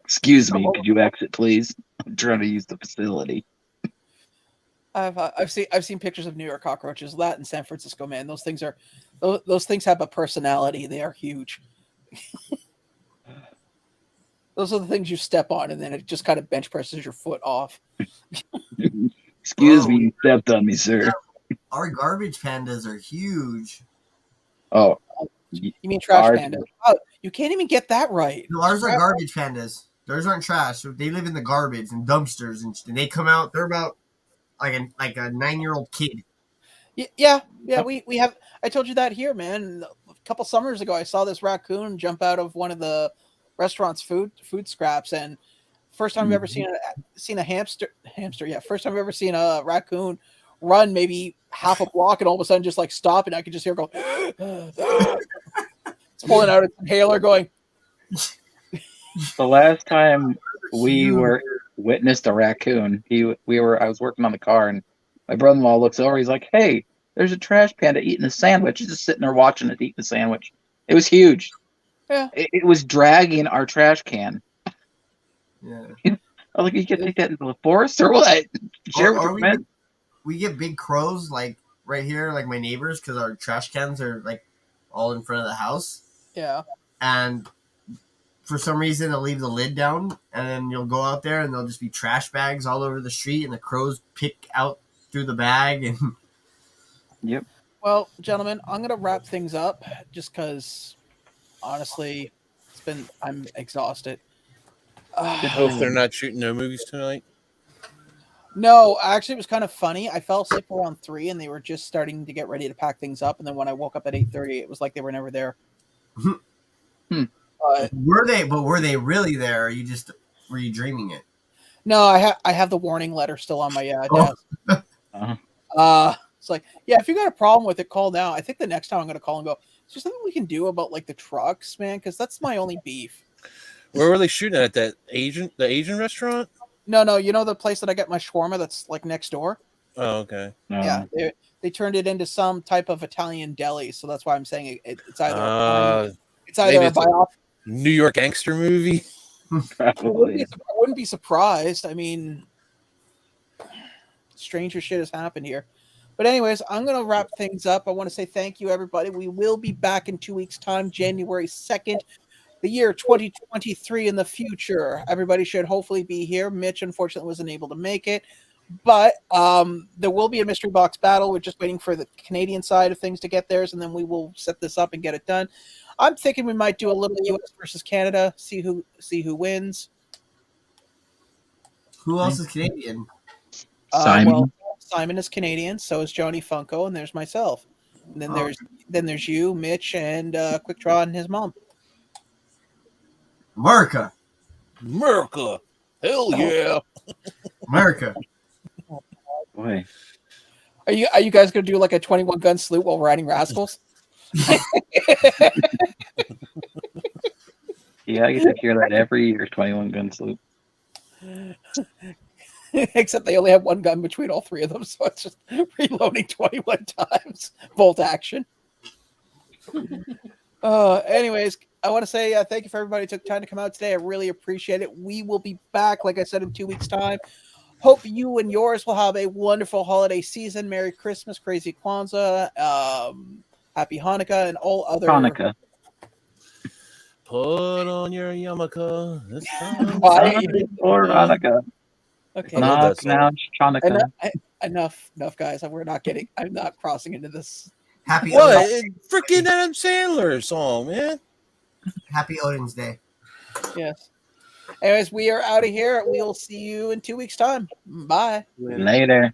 Excuse me, could you exit, please? I'm trying to use the facility. I've seen pictures of New York cockroaches. That in San Francisco, man. Those things have a personality. They are huge. Those are the things you step on, and then it just kind of bench presses your foot off. Excuse me, you stepped on me, sir. Our garbage pandas are huge. Oh, you mean trash pandas? Oh, you can't even get that right. No, ours are garbage pandas. Theirs aren't trash. They live in the garbage and dumpsters, and they come out. They're about, like a 9-year-old kid. Yeah. We have. I told you that here, man. A couple summers ago, I saw this raccoon jump out of one of the restaurant's food scraps, and first time I've ever seen a hamster. Yeah, first time I've ever seen a raccoon run maybe half a block, and all of a sudden just like stop, and I could just hear it go. It's pulling out its inhaler, going. The last time we witnessed a raccoon, I was working on the car, and my brother-in-law looks over. He's like, "Hey, there's a trash panda eating a sandwich." He's just sitting there watching it eat the sandwich. It was huge. Yeah, it was dragging our trash can. Yeah. I was like, "You can take that into the forest or what?" Share with your friends. We get big crows like right here, like my neighbors, because our trash cans are like all in front of the house. Yeah. And for some reason, they'll leave the lid down, and then you'll go out there, and there'll just be trash bags all over the street, and the crows pick out through the bag. And Yep. Well, gentlemen, I'm gonna wrap things up just because, honestly, I'm exhausted. Hope they're not shooting no movies tonight. No, actually, it was kind of funny. I fell asleep around 3, and they were just starting to get ready to pack things up. And then when I woke up at 8:30, it was like they were never there. were they really there? Or were you dreaming it? No, I have the warning letter still on my desk. Uh-huh. It's like, yeah, if you got a problem with it, call now. I think the next time I'm gonna call and go, is there something we can do about like the trucks, man? Because that's my only beef. Where were they shooting at? The Asian restaurant? No, you know the place that I get my shawarma that's like next door? Oh, okay. Yeah, they turned it into some type of Italian deli, so that's why I'm saying it's either a biop. New York gangster movie. I wouldn't be surprised. I mean, stranger shit has happened here. But anyways, I'm going to wrap things up. I want to say thank you, everybody. We will be back in 2 weeks' time, January 2nd, the year 2023 in the future. Everybody should hopefully be here. Mitch, unfortunately, wasn't able to make it. But there will be a mystery box battle. We're just waiting for the Canadian side of things to get theirs, and then we will set this up and get it done. I'm thinking we might do a little US versus Canada, see who wins. Who else is Canadian? Simon. Simon is Canadian, so is Johnny Funko, and there's myself. And then there's you, Mitch, and Quickdraw and his mom. America. Hell yeah. America. Boy. Are you guys gonna do like a 21 gun salute while riding Rascals? Yeah, I get to hear that every year. 21 gun salute. Except they only have one gun between all three of them, so it's just reloading 21 times. Bolt action. Anyways, I want to say thank you for everybody who took time to come out today. I really appreciate it. We will be back, like I said, in 2 weeks' time. Hope you and yours will have a wonderful holiday season. Merry Christmas, Crazy Kwanzaa, Happy Hanukkah, and all other... Hanukkah. Put on your yarmulke. It's Or Hanukkah. Okay. Knock, now, Hanukkah. Enough, guys. I'm not crossing into this. Happy What? Odin's, Freaking Adam Sandler song, man. Happy Odin's Day. Yes. Anyways, we are out of here. We'll see you in 2 weeks' time. Bye. Later.